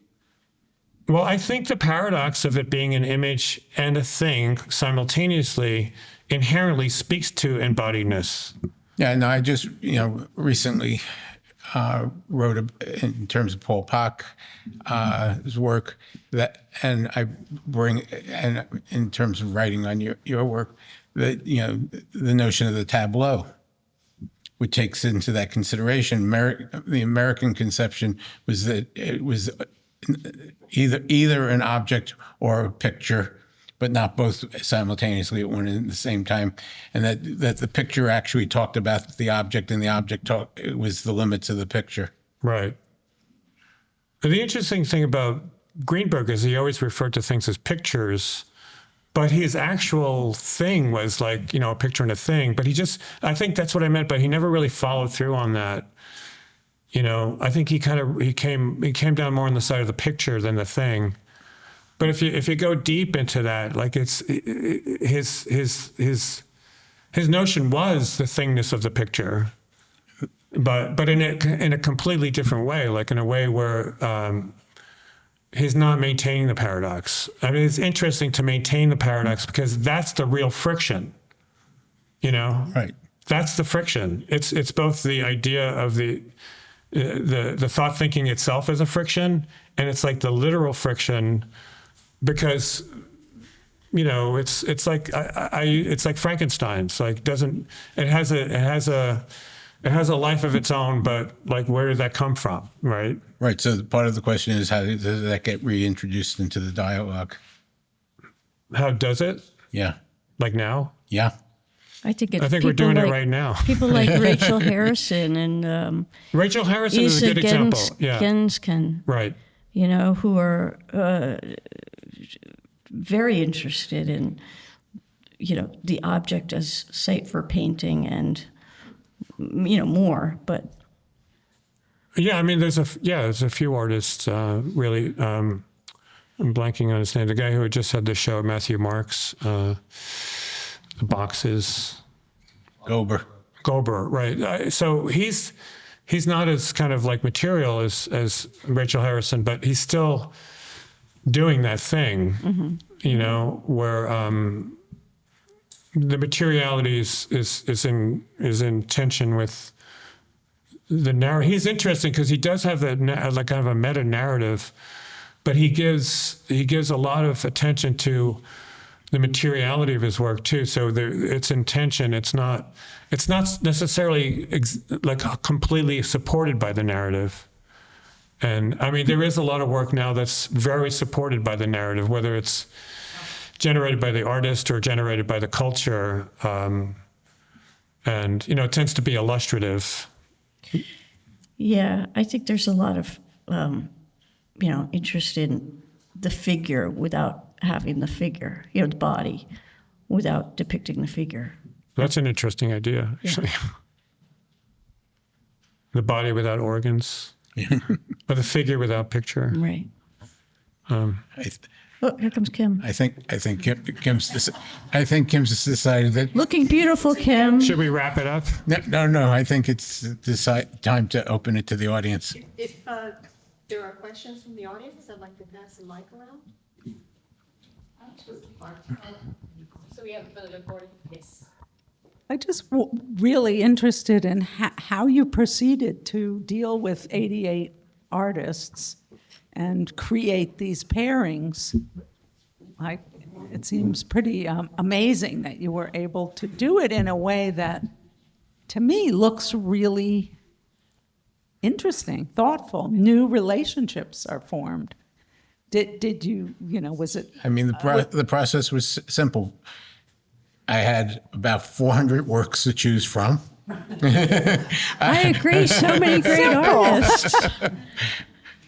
Well, I think the paradox of it being an image and a thing simultaneously inherently speaks to embodiedness. Yeah, no, I just, recently wrote in terms of Paul Pock's work and in terms of writing on your work, that, the notion of the tableau, which takes into that consideration. The American conception was that it was either an object or a picture, but not both simultaneously at one and the same time, and that the picture actually talked about the object, and the object it was the limits of the picture. Right. The interesting thing about Greenberg is he always referred to things as pictures, but his actual thing was like, a picture and a thing. But I think that's what I meant, but he never really followed through on that. I think he came down more on the side of the picture than the thing. But if you go deep into that, like his notion was the thingness of the picture, but in a completely different way, like in a way where he's not maintaining the paradox. I mean, it's interesting to maintain the paradox because that's the real friction. Right. That's the friction. It's both the idea of the thought thinking itself as a friction, and it's like the literal friction, because it's like it's like Frankenstein's. Like it has a life of its own, but like where did that come from, right? Right. So part of the question is, how does that get reintroduced into the dialogue? How does it? Yeah. Like now? Yeah. I think we're doing it right now. People like Rachel Harrison and Rachel Harrison is a good example. Yeah. Gensken, Right. who are very interested in, the object as site for painting and, more. But yeah, I mean, there's a few artists really. I'm blanking on his name. The guy who just had the show, Matthew Marks. The boxes. Gober, right. So he's not as kind of like material as Rachel Harrison, but he's still doing that thing, where the materiality is in tension with the narrative. He's interesting because he does have like kind of a meta narrative, but he gives a lot of attention to the materiality of his work too. So it's in tension. It's not necessarily like completely supported by the narrative. And I mean, there is a lot of work now that's very supported by the narrative, whether it's generated by the artist or generated by the culture. And it tends to be illustrative. yeah, I think there's a lot of, interest in the figure without having the figure, the body, without depicting the figure. That's an interesting idea, actually. Yeah. The body without organs, or the figure without picture. Right. Here comes Kim. I think Kim's decided that. Looking beautiful, Kim. Should we wrap it up? No. I think it's time to open it to the audience. If there are questions from the audience, I'd like to pass the mic around. So we have for the recording? Yes. I just really interested in how you proceeded to deal with 88 artists and create these pairings. It seems pretty amazing that you were able to do it in a way that, to me, looks really interesting, thoughtful. New relationships are formed. Did you, was it? I mean, the process was simple. I had about 400 works to choose from. I agree. So many great artists.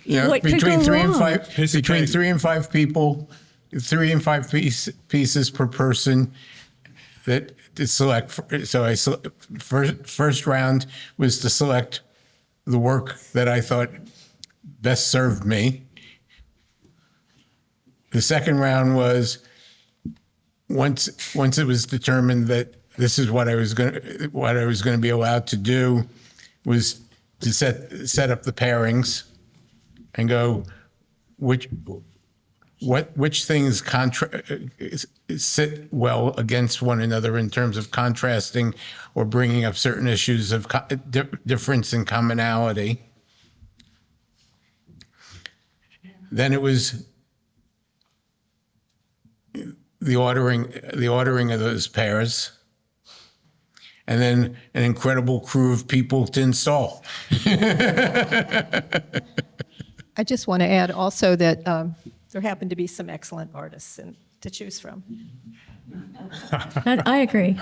You know, What could between go three and wrong? five, Piece of between cake. 3 and 5 people, 3 and 5 pieces per person that to select. So first round was to select the work that I thought best served me. The second round was once it was determined that this is what I was going to be allowed to do, was to set up the pairings and go which things sit well against one another in terms of contrasting or bringing up certain issues of difference and commonality. Then it was the ordering of those pairs, and then an incredible crew of people to install. I just want to add also that there happen to be some excellent artists to choose from. I agree.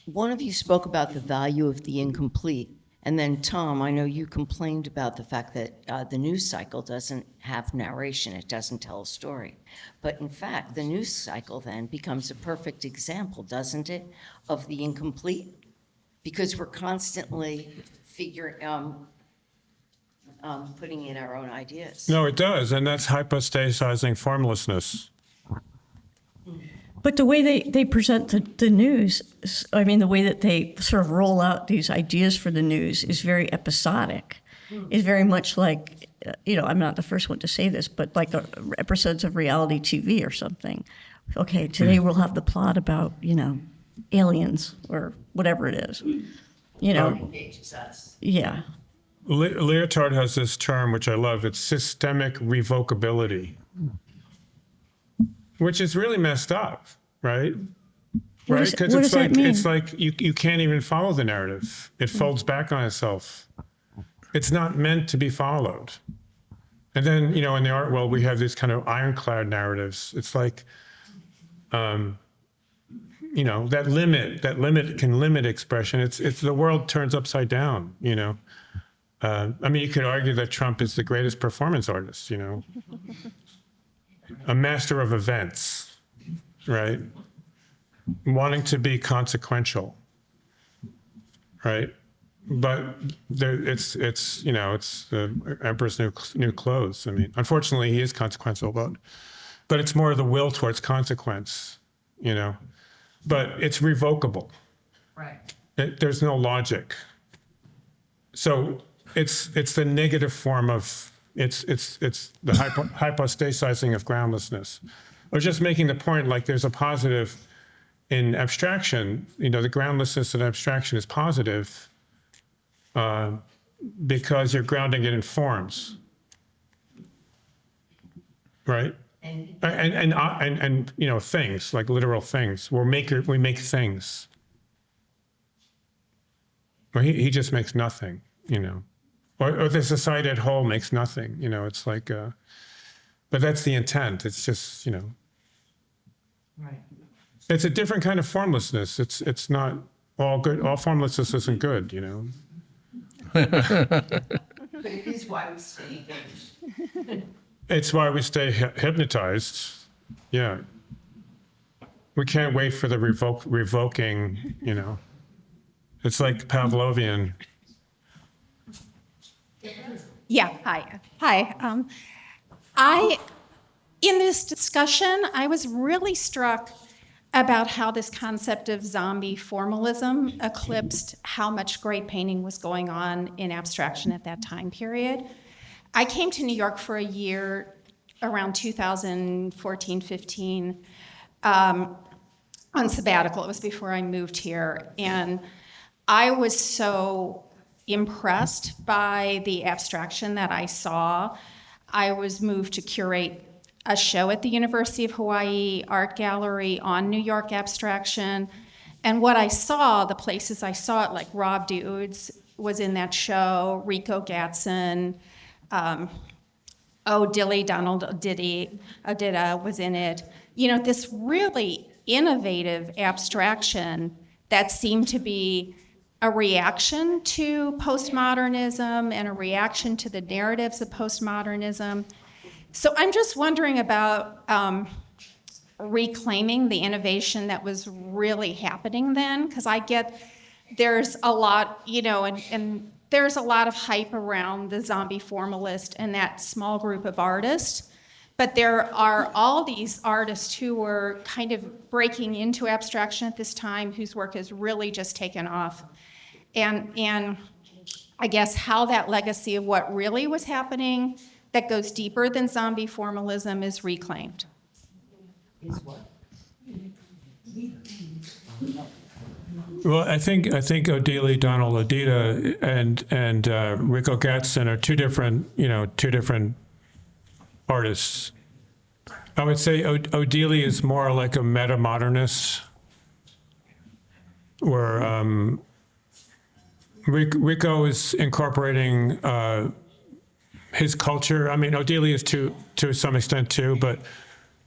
One of you spoke about the value of the incomplete. And then, Tom, I know you complained about the fact that the news cycle doesn't have narration, it doesn't tell a story. But in fact, the news cycle then becomes a perfect example, doesn't it, of the incomplete? Because we're constantly putting in our own ideas. No, it does, and that's hypostasizing formlessness. But the way they present the news, I mean, the way that they sort of roll out these ideas for the news is very episodic. It's very much like, I'm not the first one to say this, but like episodes of reality TV or something. Okay, today we'll have the plot about, aliens or whatever it is. Yeah. Leotard has this term, which I love, it's systemic revocability, which is really messed up, right? What Right? does- Because what does that mean? it's like you can't even follow the narrative. It folds back on itself. It's not meant to be followed. And then, in the art world, we have these kind of ironclad narratives. It's like, that limit can limit expression. It's the world turns upside down, I mean, you could argue that Trump is the greatest performance artist, a master of events, right? Wanting to be consequential, right? But it's the emperor's new clothes. I mean, unfortunately, he is consequential, but it's more of the will towards consequence, But it's revocable. Right. There's no logic. So it's the negative form of it's the hypostasizing of groundlessness. Or just making the point, like there's a positive in abstraction. The groundlessness in abstraction is positive because you're grounding it in forms, right? And things like literal things. We make things. Well, he just makes nothing, or the society at whole makes nothing, it's like, but that's the intent. It's just, Right. it's a different kind of formlessness. It's not all good. All formlessness isn't good, But it is why we stay engaged. It's why we stay hypnotized. Yeah. We can't wait for the revoking, It's like Pavlovian. Yeah, hi. In this discussion, I was really struck about how this concept of zombie formalism eclipsed how much great painting was going on in abstraction at that time period. I came to New York for a year around 2014, 15, on sabbatical. It was before I moved here. And I was so impressed by the abstraction that I saw. I was moved to curate a show at the University of Hawaii Art Gallery on New York abstraction. And what I saw, the places I saw it, like Rob Dudes was in that show, Rico Gatson, Donald Odida was in it. This really innovative abstraction that seemed to be a reaction to postmodernism and a reaction to the narratives of postmodernism. So I'm just wondering about reclaiming the innovation that was really happening then, because I get there's a lot, and there's a lot of hype around the zombie formalist and that small group of artists. But there are all these artists who were kind of breaking into abstraction at this time, whose work has really just taken off. And I guess how that legacy of what really was happening that goes deeper than zombie formalism is reclaimed. Well, I think Odile Donald Odita and Rico Gadsden are two different artists. I would say Odile is more like a meta-modernist, where Rico is incorporating his culture. I mean, Odile is to some extent too, but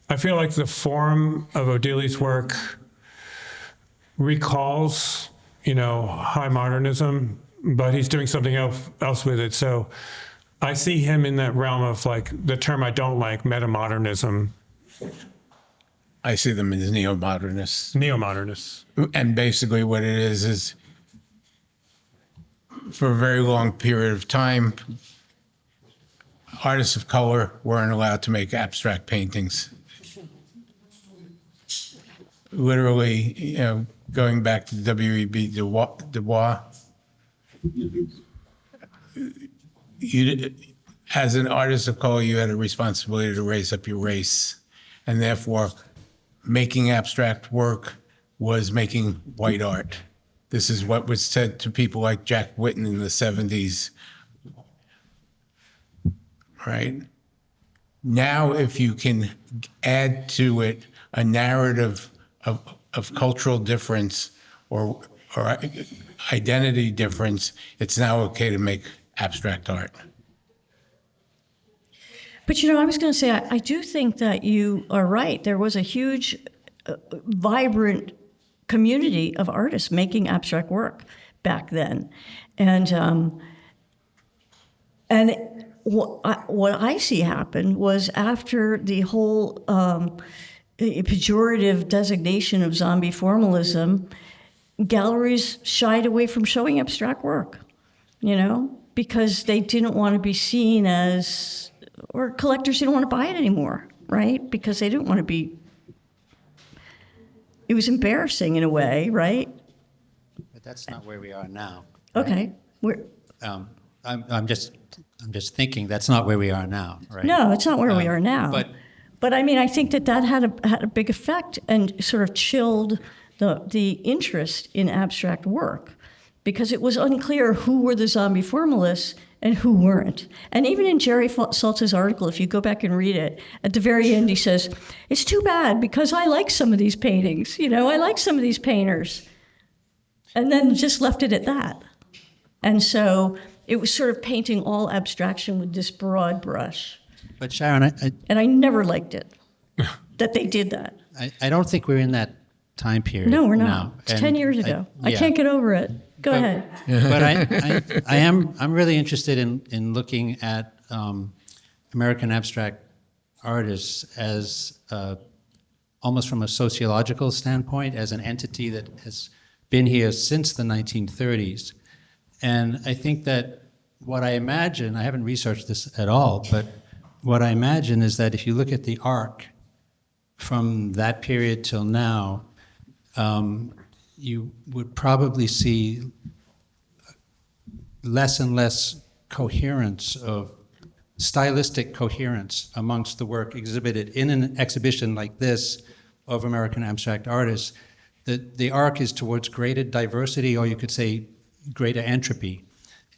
I feel like the form of Odile's work recalls, high modernism, but he's doing something else with it. So I see him in that realm of, like, the term I don't like, metamodernism. I see them as neo-modernists. Neo-modernists. And basically what it is for a very long period of time, artists of color weren't allowed to make abstract paintings. Literally, going back to W.E.B. Du Bois, as an artist of color, you had a responsibility to raise up your race. And therefore, making abstract work was making white art. This is what was said to people like Jack Whitten in the 70s, right? Now, if you can add to it a narrative of cultural difference or identity difference, it's now okay to make abstract art. But I was going to say, I do think that you are right. There was a huge, vibrant community of artists making abstract work back then, and what I see happen was after the whole pejorative designation of zombie formalism, galleries shied away from showing abstract work, because they didn't want to be seen as, or collectors didn't want to buy it anymore, right? Because they didn't want to be, it was embarrassing in a way, right? But that's not where we are now. Okay. I'm just thinking that's not where we are now, right? No, it's not where we are now. But I mean, I think that had a big effect and sort of chilled the interest in abstract work, because it was unclear who were the zombie formalists and who weren't. And even in Jerry Saltz's article, if you go back and read it, at the very end he says, it's too bad because I like some of these paintings, I like some of these painters. And then just left it at that. And so it was sort of painting all abstraction with this broad brush. But Sharon, And I never liked it, that they did that. I don't think we're in that time period. No, we're now. not. It's And 10 years ago. I yeah. can't get over it. Go ahead. But I'm really interested in looking at American abstract artists as almost from a sociological standpoint, as an entity that has been here since the 1930s. And I think that what I imagine, I haven't researched this at all, but what I imagine is that if you look at the arc from that period till now, you would probably see less and less coherence of stylistic coherence amongst the work exhibited in an exhibition like this of American abstract artists. The arc is towards greater diversity, or you could say greater entropy.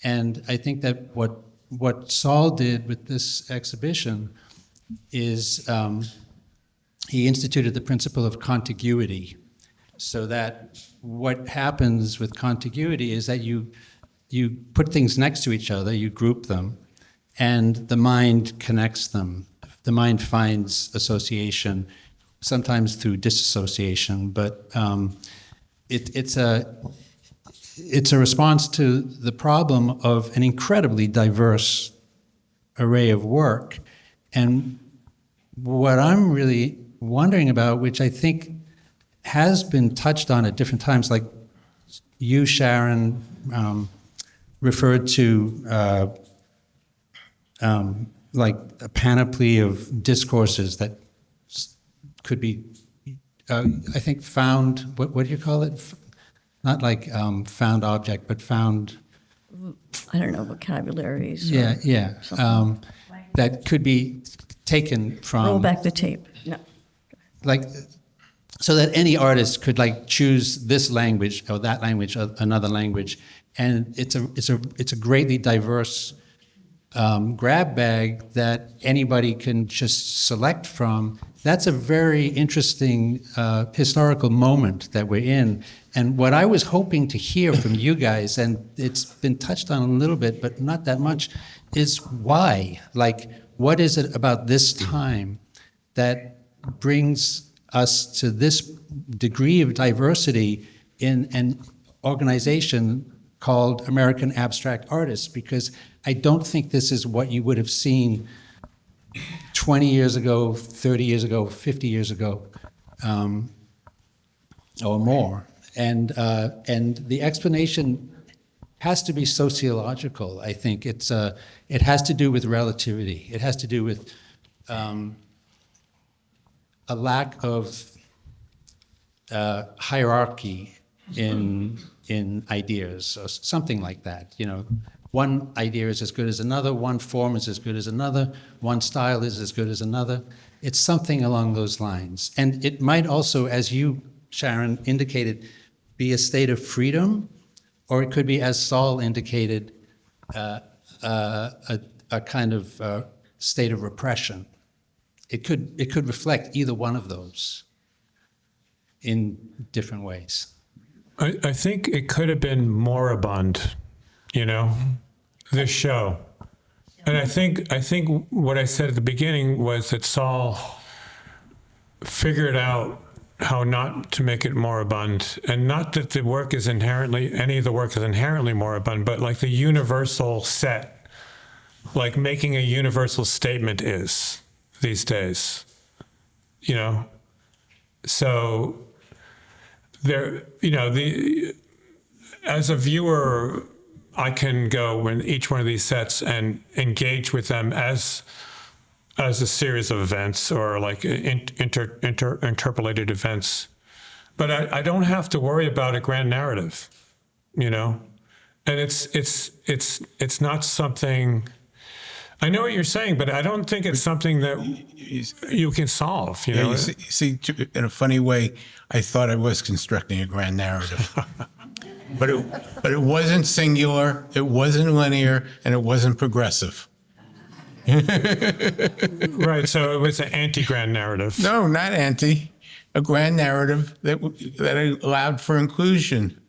And I think that what Saul did with this exhibition is he instituted the principle of contiguity, so that what happens with contiguity is that you put things next to each other, you group them, and the mind connects them. The mind finds association, sometimes through disassociation, but it's a response to the problem of an incredibly diverse array of work. And what I'm really wondering about, which I think has been touched on at different times, like you, Sharon, referred to like a panoply of discourses that could be, I think, found, what do you call it? Not like found object, but found. I don't know, vocabularies. Yeah, or yeah. something. That could be taken from. Roll back the tape. No. Like, so that any artist could like choose this language or that language or another language, and it's a greatly diverse grab bag that anybody can just select from. That's a very interesting historical moment that we're in. And what I was hoping to hear from you guys, and it's been touched on a little bit, but not that much, is why? Like, what is it about this time that brings us to this degree of diversity in an organization called American Abstract Artists? Because I don't think this is what you would have seen 20 years ago, 30 years ago, 50 years ago, or more. And the explanation has to be sociological, I think. It has to do with relativity. It has to do with a lack of hierarchy in ideas, or something like that. You know, one idea is as good as another, one form is as good as another, one style is as good as another. It's something along those lines. And it might also, as you, Sharon, indicated, be a state of freedom, or it could be, as Saul indicated, a kind of state of repression. It could reflect either one of those in different ways. I think it could have been moribund, you know, this show. And I think what I said at the beginning was that Saul figured out how not to make it moribund, and not that the work is inherently, any of the work is inherently moribund, but like the universal set, like making a universal statement is these days, you know? So there, you know, as a viewer, I can go in each one of these sets and engage with them as a series of events, or like interpolated events. But I don't have to worry about a grand narrative, you know? And it's not something, I know what you're saying, but I don't think it's something that you can solve, you know? You see, in a funny way, I thought I was constructing a grand narrative. But it wasn't singular, it wasn't linear, and it wasn't progressive. Right, so it was an anti-grand narrative. No, not anti. A grand narrative that allowed for inclusion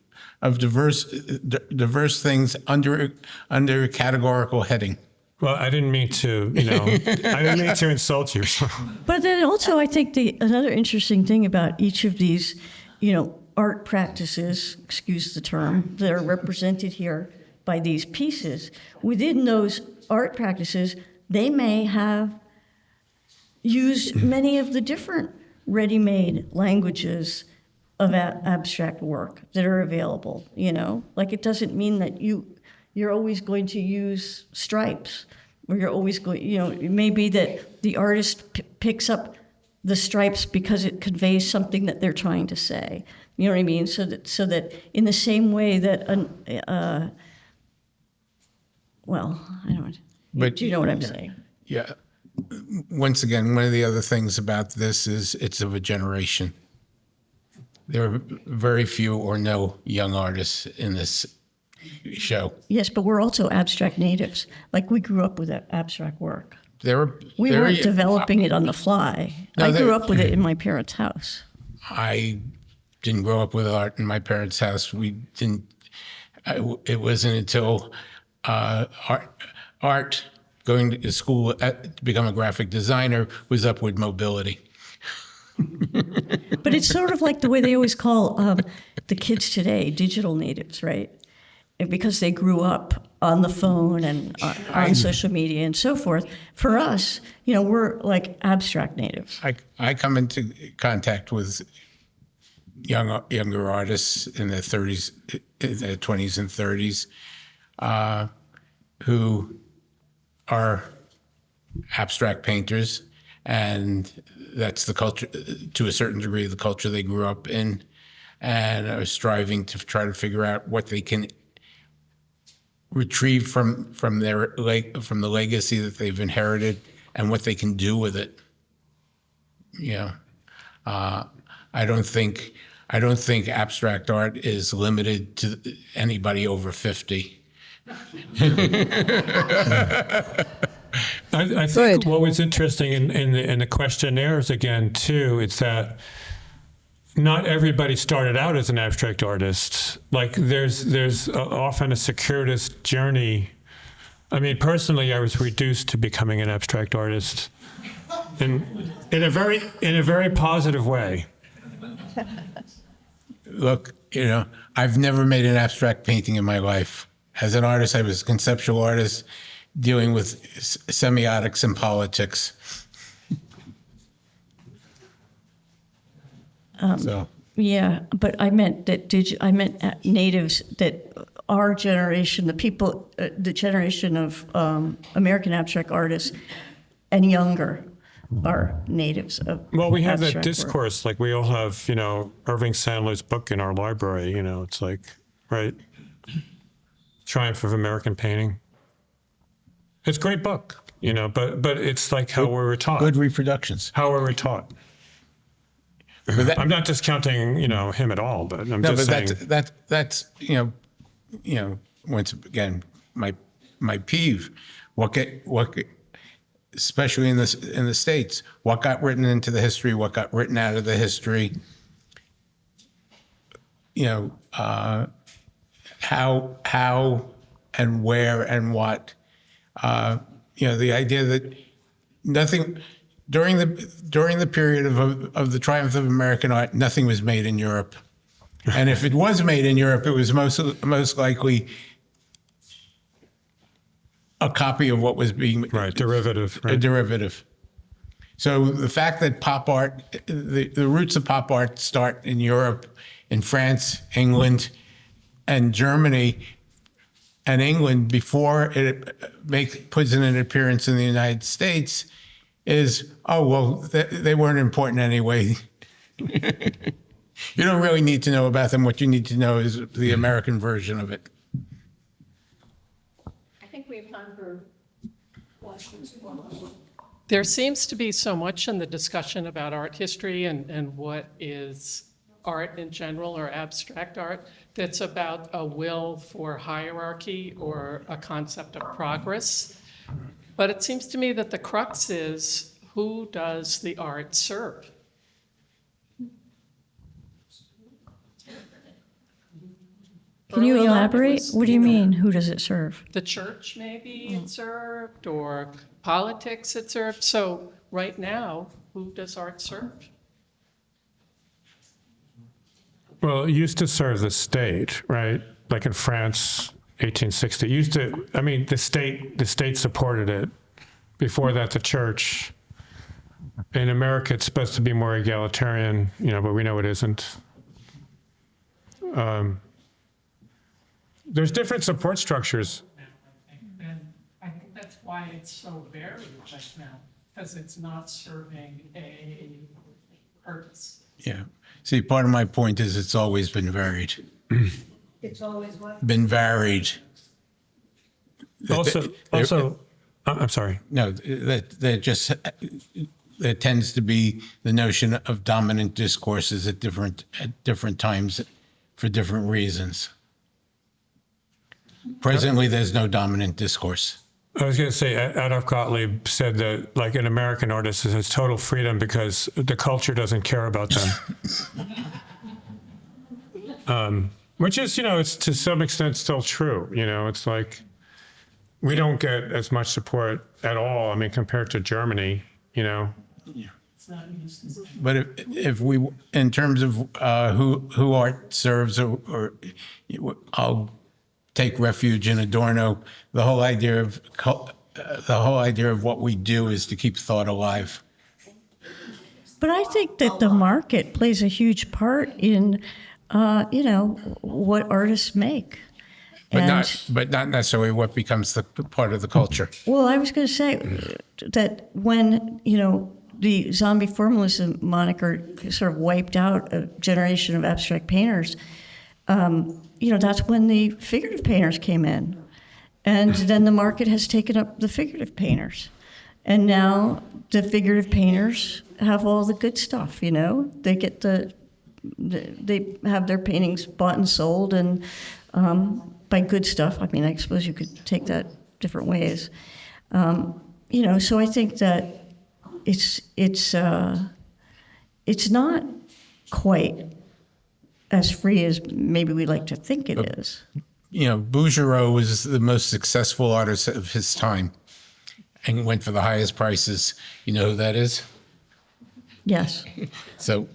of diverse things under a categorical heading. Well, I didn't mean to, you know, I didn't mean to insult you. But then also, I think another interesting thing about each of these, you know, art practices, excuse the term, that are represented here by these pieces, within those art practices, they may have used many of the different ready-made languages of abstract work that are available, you know? Like, it doesn't mean that you're always going to use stripes, or you're always going, you know, it may be that the artist picks up the stripes because it conveys something that they're trying to say. You know what I mean? So that in the same way that, well, I don't, But do you know what I'm saying? Yeah. Once again, one of the other things about this is it's of a generation. There are very few or no young artists in this show. Yes, but we're also abstract natives. Like, we grew up with that abstract work. We weren't developing it on the fly. No, I grew up with it in my parents' house. I didn't grow up with art in my parents' house. We didn't. It wasn't until art, going to school to become a graphic designer, was upward mobility. But it's sort of like the way they always call the kids today digital natives, right? because they grew up on the phone and on social media and so forth. For us, we're like abstract natives. I come into contact with younger artists in their 30s, in their 20s and 30s, who are abstract painters, and that's the culture, to a certain degree, the culture they grew up in, and are striving to try to figure out what they can retrieve from the legacy that they've inherited and what they can do with it. I don't think abstract art is limited to anybody over 50. I think what was interesting in the questionnaires again too, is that not everybody started out as an abstract artist. Like there's often a circuitous journey. I mean, personally, I was reduced to becoming an abstract artist, in a very positive way. Look, I've never made an abstract painting in my life. As an artist, I was a conceptual artist dealing with semiotics and politics. Yeah, but I meant that. I meant natives, that our generation, the generation of American abstract artists and younger, are natives of. Well, we have that abstract discourse, like we all have, Irving Sandler's book in our library, it's like, right? Triumph of American Painting. It's a great book, but it's like how we were taught. Good reproductions. How we were taught. I'm not discounting, him at all, but I'm just saying. That's once again my peeve. What especially in the States, what got written into the history, what got written out of the history. How and where and what. The idea that nothing. During the period of the triumph of American art, nothing was made in Europe, and if it was made in Europe, it was most likely a copy of what was being derivative. Right. A derivative. So the fact that pop art, the roots of pop art start in Europe, in France, England, and Germany, and England before it puts in an appearance in the United States. Is, they weren't important anyway. You don't really need to know about them. What you need to know is the American version of it. I think we have time for questions. There seems to be so much in the discussion about art history and what is art in general or abstract art that's about a will for hierarchy or a concept of progress. But it seems to me that the crux is, who does the art serve? Can you Early on, it elaborate? was, What do you mean? Who does it serve? The church maybe it served, or politics it served. So right now, who does art serve? Well, it used to serve the state, right? Like in France, 1860. It used to. I mean, the state supported it. Before that, the church. In America, it's supposed to be more egalitarian, but we know it isn't. There's different support structures. And I think that's why it's so varied right now, because it's not serving a purpose. Yeah. See, part of my point is it's always been varied. It's always what? Been varied. Also, I'm sorry. No, that just there tends to be the notion of dominant discourses at different times for different reasons. Presently, there's no dominant discourse. I was going to say, Adolf Gottlieb said that, like, an American artist has total freedom because the culture doesn't care about them. Which is, it's to some extent still true. It's like we don't get as much support at all. I mean, compared to Germany, But if we, in terms of who art serves, or I'll take refuge in Adorno. The whole idea of what we do is to keep thought alive. But I think that the market plays a huge part in, what artists make. But And- not necessarily what becomes the part of the culture. Well, I was going to say that when, the zombie formalism moniker sort of wiped out a generation of abstract painters, that's when the figurative painters came in. And then the market has taken up the figurative painters. And now the figurative painters have all the good stuff, They get they have their paintings bought and sold, and by good stuff, I mean, I suppose you could take that different ways. So I think that it's not quite as free as maybe we like to think it is. Bouguereau was the most successful artist of his time and went for the highest prices. You know who that is? Yes. So,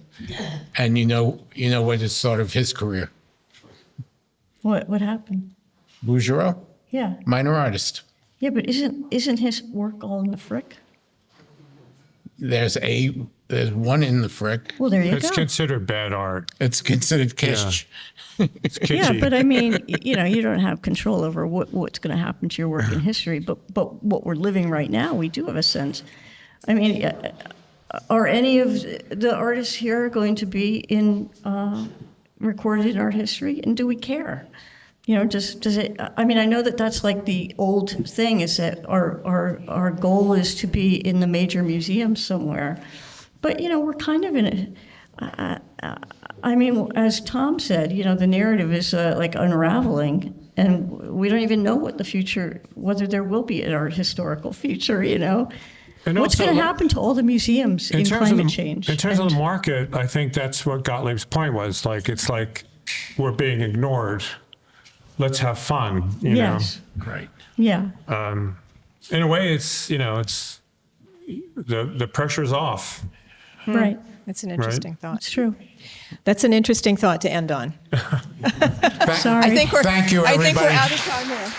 and you know what is sort of his career? What happened? Bouguereau, Yeah. minor artist. Yeah, but isn't his work all in the Frick? There's one in the Frick. Well, there you It's go. considered bad art. It's considered kitsch. It's kitschy. Yeah, but I mean, you don't have control over what's going to happen to your work in history. But what we're living right now, we do have a sense. I mean, are any of the artists here going to be recorded in art history? And do we care? Does it? I mean, I know that that's like the old thing, is that our goal is to be in the major museums somewhere. But we're kind of in a. I mean, as Tom said, the narrative is like unraveling, and we don't even know what the future, whether there will be an art historical future. And What's also, going to happen to all the museums in climate change? In terms of the market, I think that's what Gottlieb's point was. Like, it's like we're being ignored. Let's have fun, Yes. Right. Yeah. In a way, it's the pressure's off. Right. That's an interesting thought. It's true. That's an interesting thought to end on. Sorry. I think we're Thank you, I think we're everybody. out of time here.